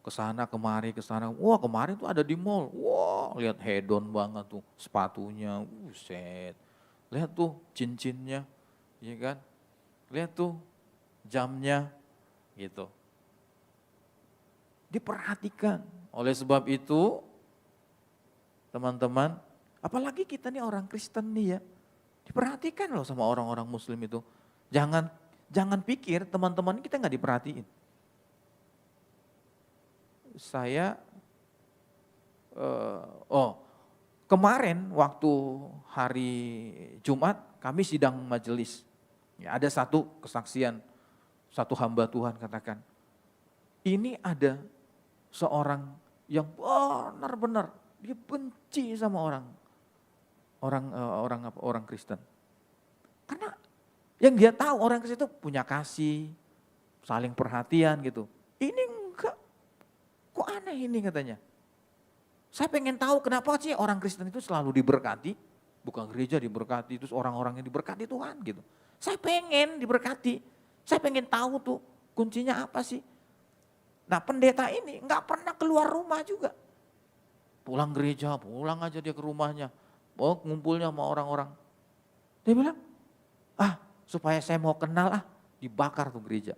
Kesana kemari, wah kemarin tuh ada di mall, wah lihat hedon banget tuh sepatunya, set. Lihat tuh cincinnya, ya kan, lihat tuh jamnya, gitu. Diperhatikan. Oleh sebab itu, teman-teman, apalagi kita nih orang Kristen nih ya, diperhatikan loh sama orang-orang Muslim itu. Jangan pikir teman-teman kita nggak diperhatiin. Saya, kemarin waktu hari Jumat kami sidang majelis. Ya, ada satu kesaksian, satu hamba Tuhan katakan, ini ada seorang yang benar-benar dia benci sama orang Kristen. Karena yang dia tahu orang Kristen itu punya kasih, saling perhatian gitu. Ini enggak, kok aneh ini katanya. Saya pengen tahu kenapa sih orang Kristen itu selalu diberkati, bukan gereja diberkati, terus orang-orang yang diberkati Tuhan gitu. Saya pengen diberkati, saya pengen tahu tuh kuncinya apa sih. Nah pendeta ini nggak pernah keluar rumah juga. Pulang gereja, pulang aja dia ke rumahnya. Ngumpulnya sama orang-orang. Dia bilang, supaya saya mau kenal dibakar tuh gereja.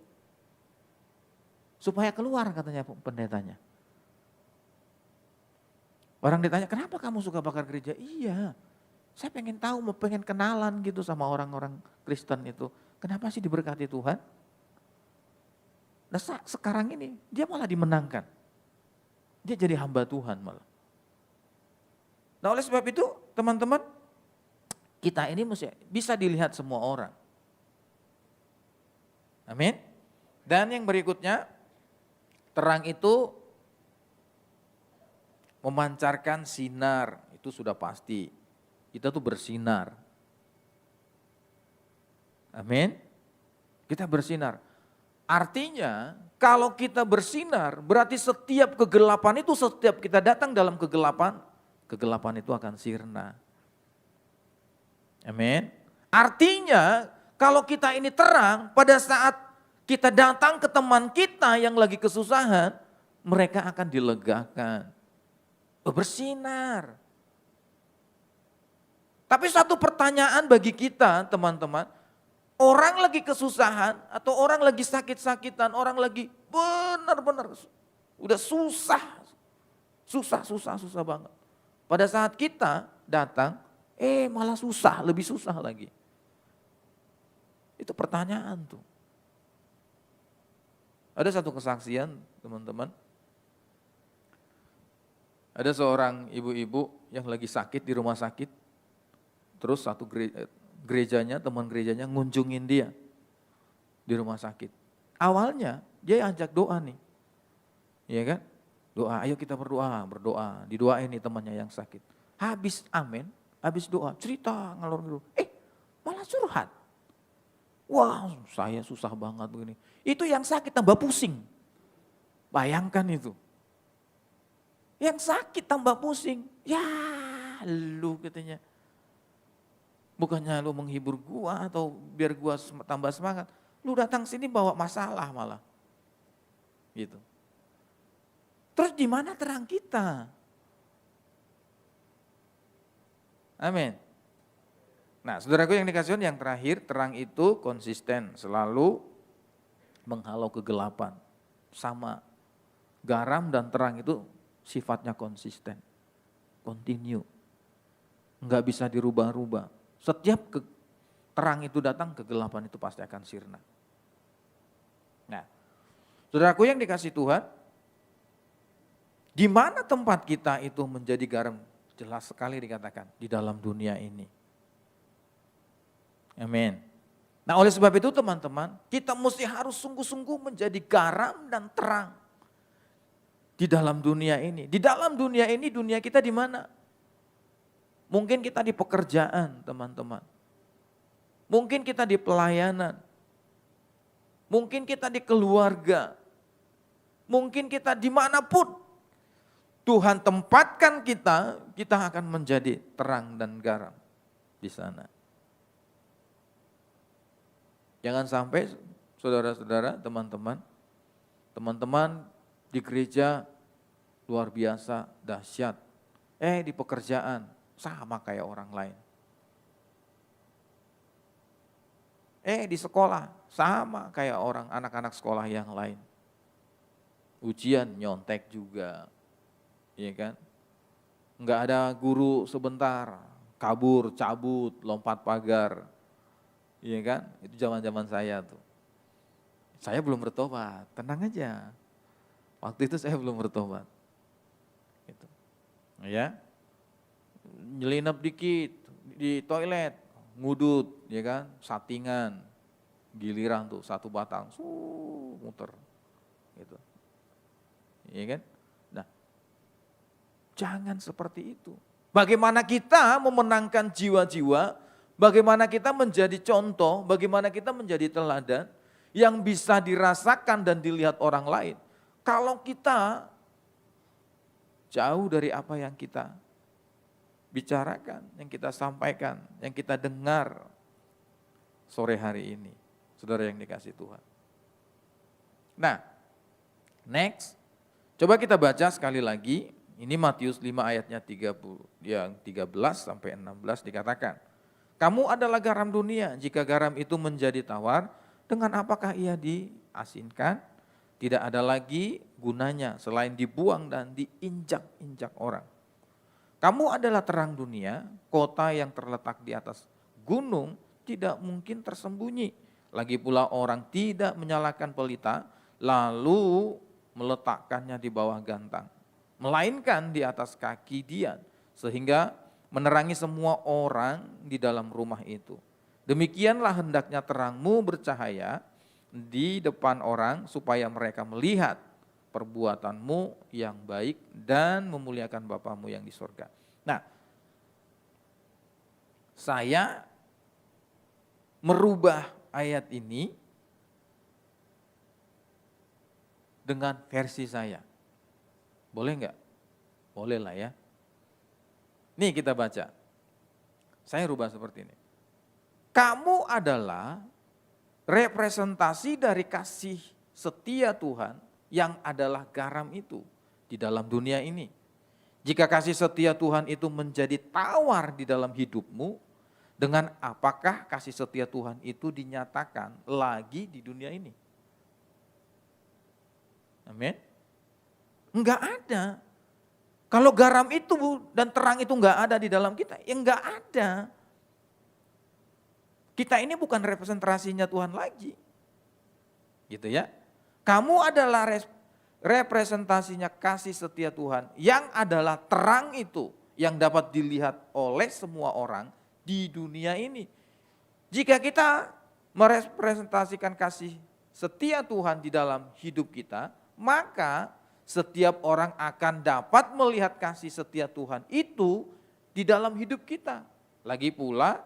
Supaya keluar katanya pendetanya. Orang ditanya, kenapa kamu suka bakar gereja? Iya, saya pengen tahu, pengen kenalan gitu sama orang-orang Kristen itu. Kenapa sih diberkati Tuhan? Nah sekarang ini dia malah dimenangkan. Dia jadi hamba Tuhan malah. Nah oleh sebab itu teman-teman, kita ini mesti bisa dilihat semua orang. Amin. Dan yang berikutnya, terang itu memancarkan sinar, itu sudah pasti. Kita tuh bersinar. Amin. Kita bersinar. Artinya kalau kita bersinar berarti setiap kegelapan itu, setiap kita datang dalam kegelapan, kegelapan itu akan sirna. Amin. Artinya kalau kita ini terang, pada saat kita datang ke teman kita yang lagi kesusahan, mereka akan dilegakan. Bersinar. Tapi satu pertanyaan bagi kita teman-teman, orang lagi kesusahan atau orang lagi sakit-sakitan, orang lagi benar-benar udah susah banget. Pada saat kita datang, malah susah, lebih susah lagi. Itu pertanyaan tuh. Ada satu kesaksian teman-teman. Ada seorang ibu-ibu yang lagi sakit di rumah sakit. Terus satu gerejanya, teman gerejanya ngunjungin dia di rumah sakit. Awalnya dia ajak doa nih. Iya kan? Doa, ayo kita berdoa. Didoain nih temannya yang sakit. Habis amin, habis doa, cerita ngalor ngidul. Malah curhat. Wah, saya susah banget begini. Itu yang sakit tambah pusing. Bayangkan itu. Yang sakit tambah pusing. Ya, lu katanya. Bukannya lu menghibur gua atau biar gua tambah semangat. Lu datang sini bawa masalah malah. Gitu. Terus di mana terang kita? Amin. Nah, saudaraku yang dikasih Tuhan, yang terakhir, terang itu konsisten, selalu menghalau kegelapan. Sama, garam dan terang itu sifatnya konsisten, continue, enggak bisa dirubah-rubah. Setiap terang itu datang, kegelapan itu pasti akan sirna. Nah, saudaraku yang dikasih Tuhan, di mana tempat kita itu menjadi garam? Jelas sekali dikatakan, di dalam dunia ini. Amin. Nah, oleh sebab itu teman-teman, kita mesti harus sungguh-sungguh menjadi garam dan terang di dalam dunia ini. Di dalam dunia ini, dunia kita di mana? Mungkin kita di pekerjaan, teman-teman. Mungkin kita di pelayanan. Mungkin kita di keluarga. Mungkin kita dimanapun. Tuhan tempatkan kita, kita akan menjadi terang dan garam di sana. Jangan sampai saudara-saudara, teman-teman di gereja luar biasa, dahsyat. Di pekerjaan sama kayak orang lain. Di sekolah sama kayak orang anak-anak sekolah yang lain. Ujian nyontek juga, iya kan? Enggak ada guru sebentar, kabur, cabut, lompat pagar. Iya kan? Itu zaman-zaman saya tuh. Saya belum bertobat, tenang aja. Waktu itu saya belum bertobat. Gitu. Ya. Nyelinap dikit di toilet, ngudut, ya kan? Satingan. Giliran tuh satu batang, muter. Gitu. Iya kan? Nah, jangan seperti itu. Bagaimana kita memenangkan jiwa-jiwa, bagaimana kita menjadi contoh, bagaimana kita menjadi teladan yang bisa dirasakan dan dilihat orang lain. Kalau kita jauh dari apa yang kita bicarakan, yang kita sampaikan, yang kita dengar sore hari ini, saudara yang dikasih Tuhan. Nah, next, coba kita baca sekali lagi, ini Matius 5 ayatnya 30, yang 13 sampai 16 dikatakan. Kamu adalah garam dunia, jika garam itu menjadi tawar, dengan apakah ia diasinkan? Tidak ada lagi gunanya selain dibuang dan diinjak-injak orang. Kamu adalah terang dunia, kota yang terletak di atas gunung tidak mungkin tersembunyi. Lagi pula orang tidak menyalakan pelita, lalu meletakkannya di bawah gantang. Melainkan di atas kaki dian, sehingga menerangi semua orang di dalam rumah itu. Demikianlah hendaknya terangmu bercahaya di depan orang supaya mereka melihat perbuatanmu yang baik dan memuliakan Bapamu yang di surga. Nah, saya merubah ayat ini dengan versi saya. Boleh enggak? Boleh lah ya. Nih kita baca. Saya rubah seperti ini. Kamu adalah representasi dari kasih setia Tuhan yang adalah garam itu di dalam dunia ini. Jika kasih setia Tuhan itu menjadi tawar di dalam hidupmu, dengan apakah kasih setia Tuhan itu dinyatakan lagi di dunia ini? Amin. Enggak ada. Kalau garam itu dan terang itu enggak ada di dalam kita, ya enggak ada. Kita ini bukan representasinya Tuhan lagi. Gitu ya. Kamu adalah representasinya kasih setia Tuhan yang adalah terang itu yang dapat dilihat oleh semua orang di dunia ini. Jika kita merepresentasikan kasih setia Tuhan di dalam hidup kita, maka setiap orang akan dapat melihat kasih setia Tuhan itu di dalam hidup kita. Lagi pula,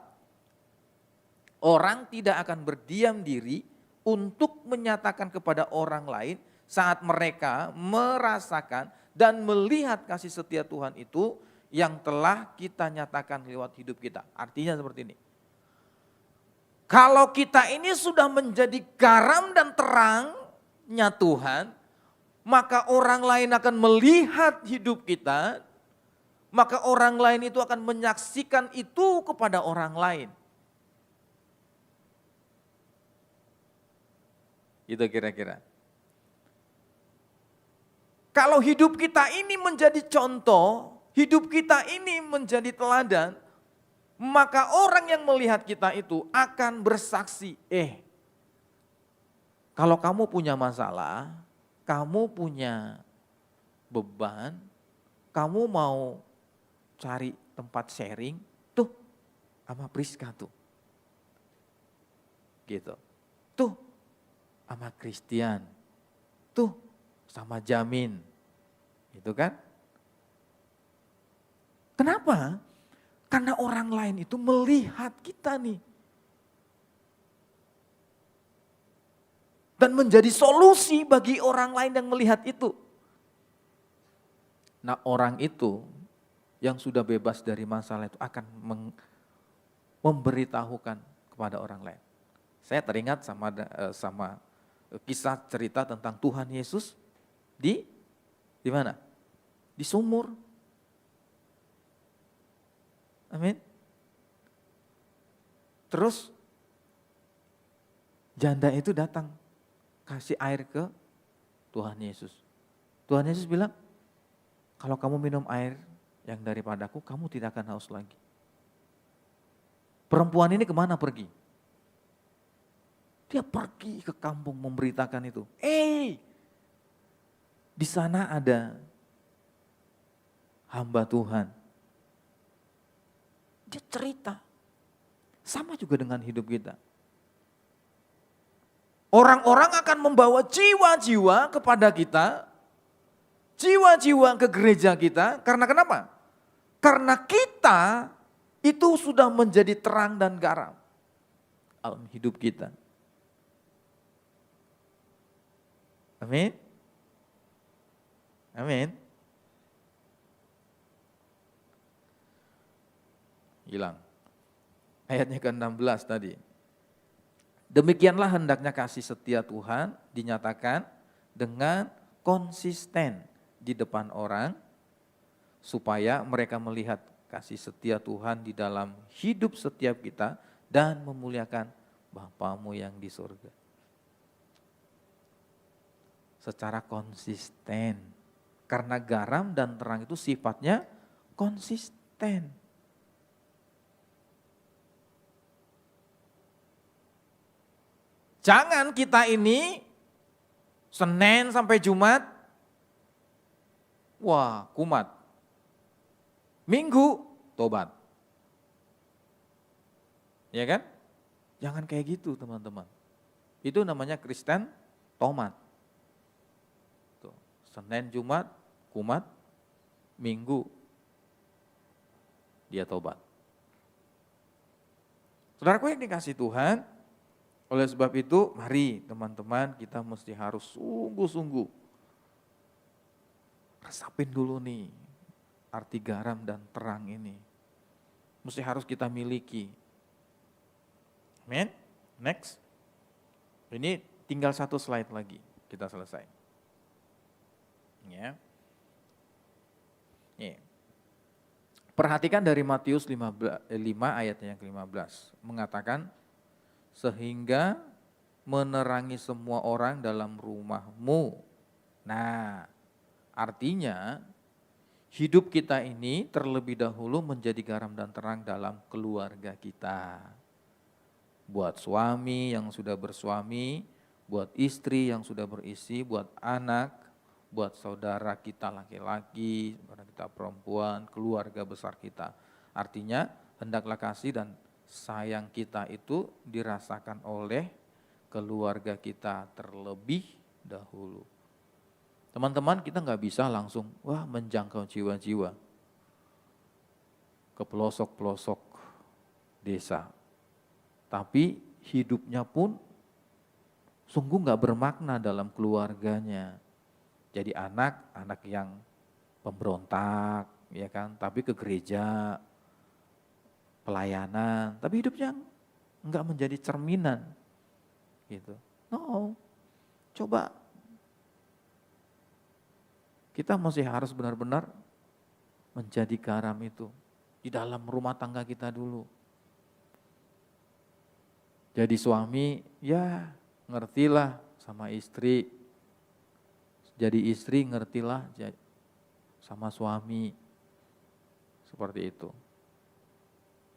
orang tidak akan berdiam diri untuk menyatakan kepada orang lain saat mereka merasakan dan melihat kasih setia Tuhan itu yang telah kita nyatakan lewat hidup kita. Artinya seperti ini. Kalau kita ini sudah menjadi garam dan terangnya Tuhan, maka orang lain akan melihat hidup kita, maka orang lain itu akan menyaksikan itu kepada orang lain. Itu kira-kira. Kalau hidup kita ini menjadi contoh, hidup kita ini menjadi teladan, maka orang yang melihat kita itu akan bersaksi, kalau kamu punya masalah, kamu punya beban, kamu mau cari tempat sharing, tuh sama Priska tuh. Gitu. Tuh sama Christian, tuh sama Jamin, gitu kan? Kenapa? Karena orang lain itu melihat kita nih. Dan menjadi solusi bagi orang lain yang melihat itu. Nah, orang itu yang sudah bebas dari masalah itu akan memberitahukan kepada orang lain. Saya teringat sama kisah cerita tentang Tuhan Yesus di mana? Di sumur. Amin. Terus janda itu datang kasih air ke Tuhan Yesus. Tuhan Yesus bilang, kalau kamu minum air yang daripadaku, kamu tidak akan haus lagi. Perempuan ini kemana pergi? Dia pergi ke kampung memberitakan itu. Di sana ada hamba Tuhan. Dia cerita. Sama juga dengan hidup kita. Orang-orang akan membawa jiwa-jiwa kepada kita. Jiwa-jiwa ke gereja kita. Karena kenapa? Karena kita itu sudah menjadi terang dan garam dalam hidup kita. Amin. Amin. Hilang. Ayatnya ke-16 tadi. Demikianlah hendaknya kasih setia Tuhan dinyatakan dengan konsisten di depan orang, supaya mereka melihat kasih setia Tuhan di dalam hidup setiap kita dan memuliakan Bapamu yang di surga. Secara konsisten. Karena garam dan terang itu sifatnya konsisten. Jangan kita ini Senin sampai Jumat, wah kumat. Minggu, tobat. Ya kan? Jangan kayak gitu teman-teman. Itu namanya Kristen tomat. Tuh, Senin, Jumat, kumat, Minggu, dia tobat. Saudaraku yang dikasih Tuhan, oleh sebab itu mari teman-teman kita mesti harus sungguh-sungguh resapin dulu nih arti garam dan terang ini. Mesti harus kita miliki. Amin. Next. Ini tinggal satu slide lagi kita selesai. Ya. Nih, Perhatikan dari Matius 5 ayatnya yang ke-15. Mengatakan, sehingga menerangi semua orang dalam rumahmu. Nah, artinya hidup kita ini terlebih dahulu menjadi garam dan terang dalam keluarga kita. Buat suami yang sudah bersuami, buat istri yang sudah beristri, buat anak, buat saudara kita laki-laki, saudara kita perempuan, keluarga besar kita. Artinya hendaklah kasih dan sayang kita itu dirasakan oleh keluarga kita terlebih dahulu. Teman-teman, kita nggak bisa langsung menjangkau jiwa-jiwa ke pelosok-pelosok desa. Tapi hidupnya pun sungguh nggak bermakna dalam keluarganya. Jadi anak yang pemberontak, ya kan? Tapi ke gereja, pelayanan, tapi hidupnya nggak menjadi cerminan, gitu. No, coba kita masih harus benar-benar menjadi garam itu di dalam rumah tangga kita dulu. Jadi suami, ya ngertilah sama istri. Jadi istri ngertilah sama suami. Seperti itu.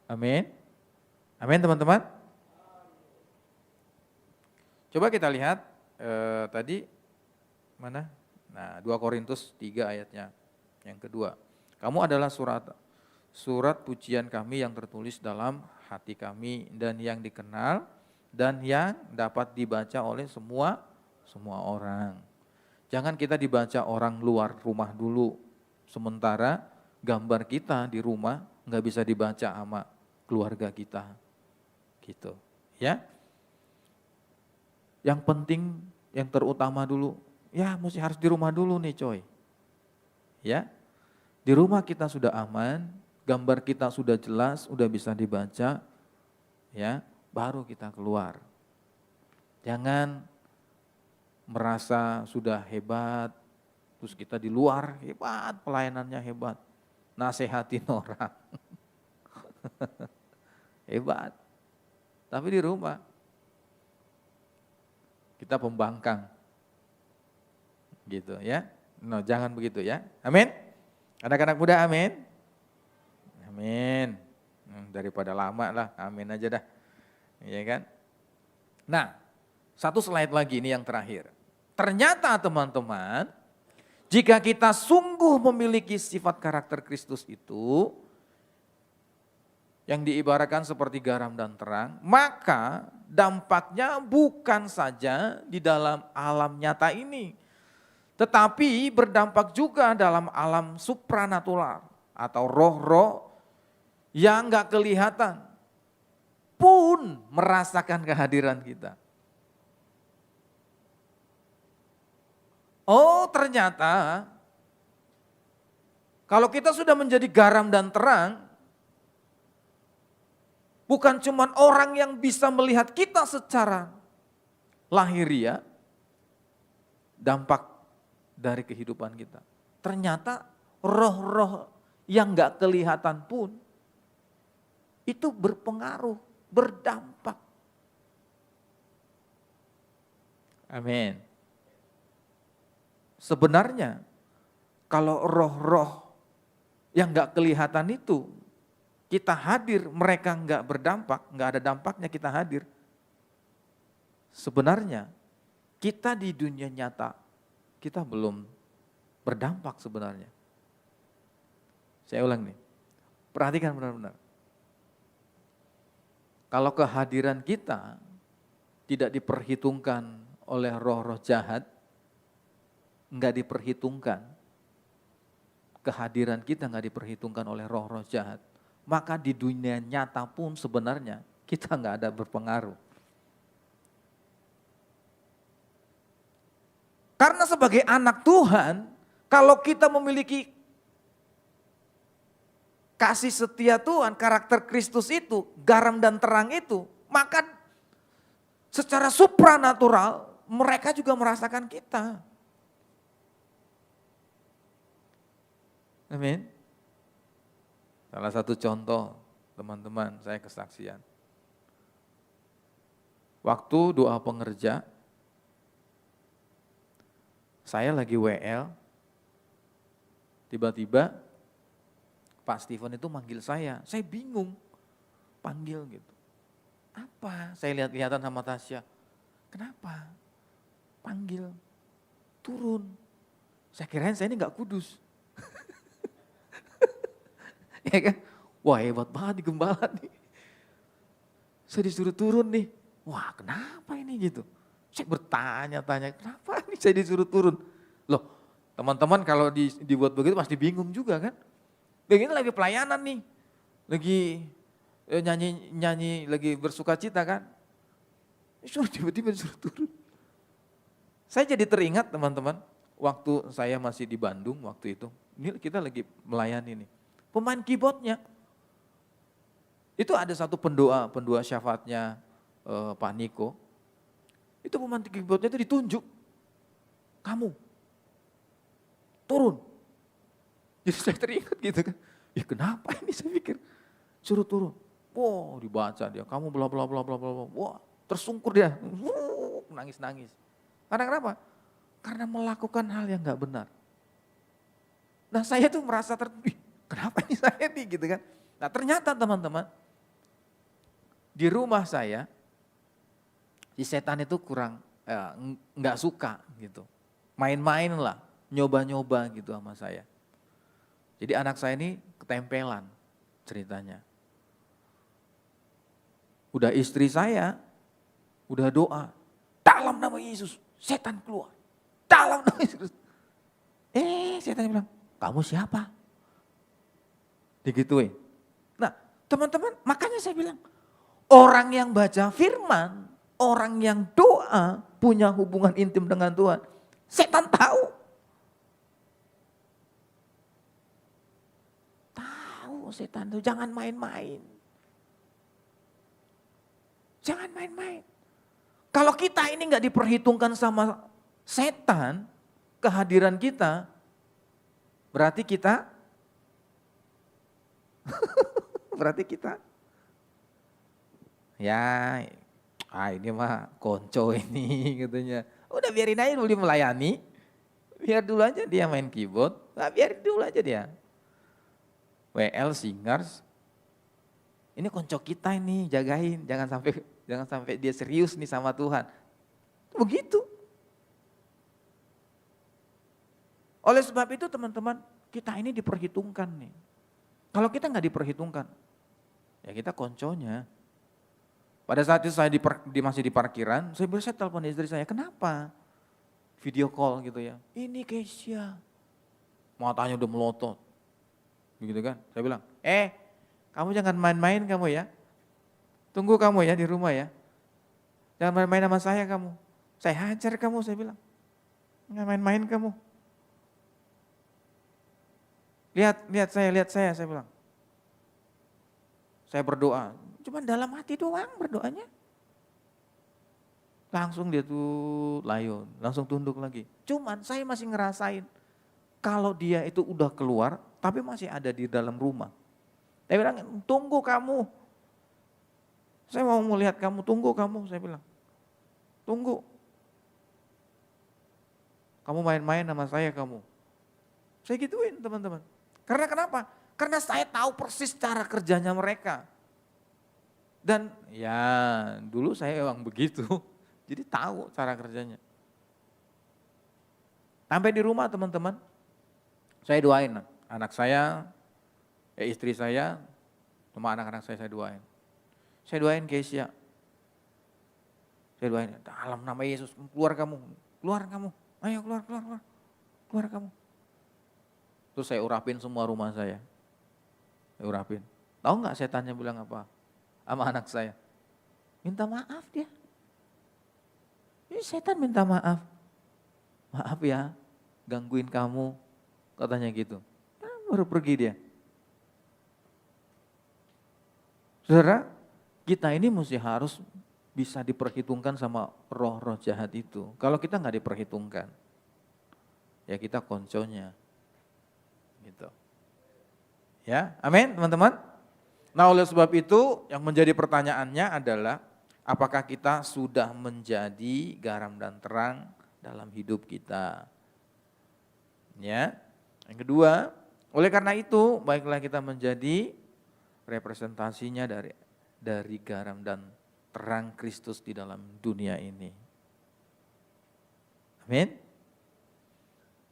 Amin. Amin teman-teman. Coba kita lihat tadi mana? Nah, 2 Korintus 3 ayatnya yang kedua. Kamu adalah surat pujian kami yang tertulis dalam hati kami dan yang dikenal dan yang dapat dibaca oleh semua orang. Jangan kita dibaca orang luar rumah dulu, sementara gambar kita di rumah nggak bisa dibaca sama keluarga kita, gitu, ya. Yang penting, yang terutama dulu, ya mesti harus di rumah dulu nih coy, ya. Di rumah kita sudah aman, gambar kita sudah jelas, sudah bisa dibaca, ya, baru kita keluar. Jangan merasa sudah hebat, terus kita di luar hebat, pelayanannya hebat, nasehatin orang, hebat. Tapi di rumah kita pembangkang, gitu ya. No, jangan begitu ya. Amin. Anak-anak muda, amin. Amin. Daripada lama lah, amin aja dah. Iya kan? Nah, satu slide lagi ini yang terakhir. Ternyata teman-teman, jika kita sungguh memiliki sifat karakter Kristus itu, yang diibaratkan seperti garam dan terang, maka dampaknya bukan saja di dalam alam nyata ini, tetapi berdampak juga dalam alam supranatural atau roh-roh yang gak kelihatan pun merasakan kehadiran kita. Oh ternyata kalau kita sudah menjadi garam dan terang, bukan cuma orang yang bisa melihat kita secara lahiriah, dampak dari kehidupan kita. Ternyata roh-roh yang gak kelihatan pun itu berpengaruh, berdampak. Amin. Sebenarnya kalau roh-roh yang gak kelihatan itu kita hadir, mereka gak berdampak, gak ada dampaknya kita hadir. Sebenarnya kita di dunia nyata, kita belum berdampak sebenarnya. Saya ulang nih, perhatikan benar-benar. Kalau kehadiran kita tidak diperhitungkan oleh roh-roh jahat, enggak diperhitungkan, kehadiran kita enggak diperhitungkan oleh roh-roh jahat, maka di dunia nyata pun sebenarnya kita enggak ada berpengaruh. Karena sebagai anak Tuhan, kalau kita memiliki kasih setia Tuhan, karakter Kristus itu, garam dan terang itu, maka secara supranatural mereka juga merasakan kita. Amin. Salah satu contoh, teman-teman, saya kesaksian. Waktu doa pengerja, saya lagi WL, tiba-tiba Pak Steven itu manggil saya bingung, panggil gitu. Apa? Saya lihat-lihatan sama Tasya, kenapa? Panggil, turun. Saya kirain saya ini gak kudus. Ya kan? Wah hebat banget nih gembala nih. Saya disuruh turun nih. Wah kenapa ini gitu. Saya bertanya-tanya kenapa ini saya disuruh turun. Loh teman-teman kalau dibuat begitu pasti bingung juga kan. Begini lagi pelayanan nih. Lagi nyanyi lagi bersuka cita kan. Suruh tiba-tiba disuruh turun. Saya jadi teringat teman-teman. Waktu saya masih di Bandung waktu itu. Ini kita lagi melayani nih. Pemain keyboardnya. Itu ada satu pendua syafaatnya Pak Niko. Itu pemain keyboardnya itu ditunjuk. Kamu turun. Jadi saya teringat gitu kan. Ya kenapa ini saya pikir. Suruh turun. Wow dibaca dia. Kamu bla bla bla bla bla. Wah tersungkur dia. Nangis-nangis. Karena kenapa? Karena melakukan hal yang gak benar. Nah saya tuh merasa kenapa ini saya nih gitu kan. Nah ternyata teman-teman. Di rumah saya, si setan itu kurang, nggak suka gitu. Main-main lah, nyoba-nyoba gitu sama saya. Jadi anak saya ini ketempelan ceritanya. Udah istri saya, udah doa, dalam nama Yesus, setan keluar. Dalam nama Yesus. Setan bilang, kamu siapa? Digituin. Nah teman-teman, makanya saya bilang, orang yang baca firman, orang yang doa, punya hubungan intim dengan Tuhan. Setan tahu. Tahu setan itu, jangan main-main. Jangan main-main. Kalau kita ini gak diperhitungkan sama setan, kehadiran kita, berarti kita, ya ini mah konco ini katanya. Udah biarin aja dulu dia melayani. Biar dulu aja dia main keyboard. Biarin dulu aja dia. WL Singers. Ini konco kita ini jagain. Jangan sampai dia serius nih sama Tuhan. Begitu. Oleh sebab itu teman-teman kita ini diperhitungkan nih. Kalau kita nggak diperhitungkan. Ya kita konconya. Pada saat itu saya masih di parkiran, saya telepon istri saya, kenapa? Video call gitu ya, ini Keisha. Matanya udah melotot. Begitu kan, saya bilang, kamu jangan main-main kamu ya. Tunggu kamu ya di rumah ya. Jangan main-main sama saya kamu. Saya hajar kamu, saya bilang. Jangan main-main kamu. Lihat saya bilang. Saya berdoa. Cuma dalam hati doang berdoanya. Langsung dia tuh layu, langsung tunduk lagi. Cuman saya masih ngerasain kalau dia itu udah keluar tapi masih ada di dalam rumah. Saya bilang, tunggu kamu. Saya mau melihat kamu, tunggu kamu, saya bilang. Tunggu. Kamu main-main sama saya kamu. Saya gituin teman-teman. Karena kenapa? Karena saya tahu persis cara kerjanya mereka. Dan ya dulu saya emang begitu, jadi tahu cara kerjanya. Sampai di rumah teman-teman, saya doain anak saya, istri saya, sama anak-anak saya doain. Saya doain Keisha. Saya doain, dalam nama Yesus, keluar kamu, ayo keluar kamu. Terus saya urapin semua rumah saya. Saya urapin. Tahu nggak setannya bilang apa? Sama anak saya. Minta maaf dia. Ini setan minta maaf. Maaf ya, gangguin kamu. Katanya gitu. Nah, baru pergi dia. Saudara, kita ini mesti harus bisa diperhitungkan sama roh-roh jahat itu. Kalau kita nggak diperhitungkan, ya kita konconya. Gitu. Ya, amin teman-teman. Nah oleh sebab itu yang menjadi pertanyaannya adalah apakah kita sudah menjadi garam dan terang dalam hidup kita. Ya. Yang kedua, oleh karena itu baiklah kita menjadi representasinya dari garam dan terang Kristus di dalam dunia ini. Amin.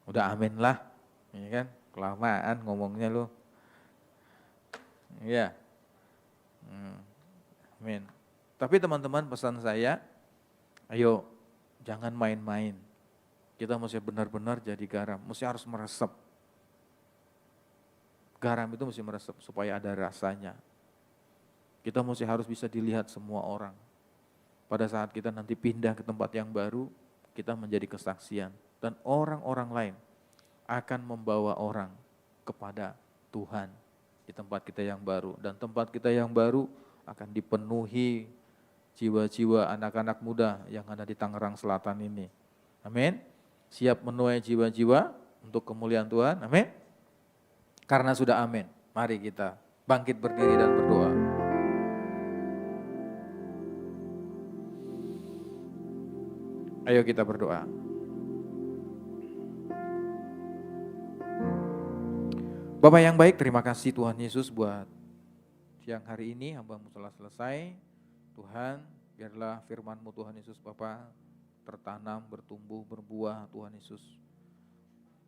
Udah amin lah, ya kan? Kelamaan ngomongnya lu. Iya. Amin. Tapi teman-teman pesan saya, ayo jangan main-main. Kita mesti benar-benar jadi garam, mesti harus meresap. Garam itu mesti meresap supaya ada rasanya. Kita mesti harus bisa dilihat semua orang. Pada saat kita nanti pindah ke tempat yang baru, kita menjadi kesaksian. Dan orang-orang lain akan membawa orang kepada Tuhan di tempat kita yang baru. Dan tempat kita yang baru akan dipenuhi jiwa-jiwa anak-anak muda yang ada di Tangerang Selatan ini. Amin. Siap menuai jiwa-jiwa untuk kemuliaan Tuhan. Amin. Karena sudah amin, mari kita bangkit berdiri dan berdoa. Ayo kita berdoa. Bapa yang baik, terima kasih Tuhan Yesus buat siang hari ini hamba-Mu telah selesai. Tuhan, biarlah firman-Mu Tuhan Yesus Bapa tertanam, bertumbuh, berbuah Tuhan Yesus.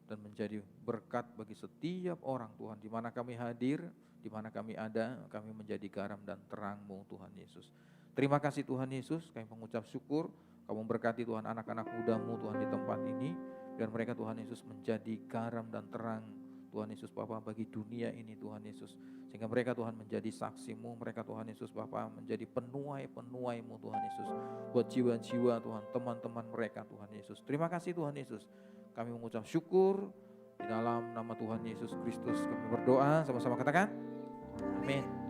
Dan menjadi berkat bagi setiap orang Tuhan, di mana kami hadir, di mana kami ada, kami menjadi garam dan terang-Mu Tuhan Yesus. Terima kasih Tuhan Yesus, kami mengucap syukur, Kamu berkati Tuhan anak-anak muda-Mu Tuhan di tempat ini, biar mereka Tuhan Yesus menjadi garam dan terang Tuhan Yesus Bapa bagi dunia ini Tuhan Yesus. Sehingga mereka Tuhan menjadi saksi-Mu, mereka Tuhan Yesus Bapa menjadi penuai-penuai-Mu Tuhan Yesus. Buat jiwa-jiwa Tuhan, teman-teman mereka Tuhan Yesus. Terima kasih Tuhan Yesus. Kami mengucap syukur di dalam nama Tuhan Yesus Kristus kami berdoa, sama-sama katakan amin.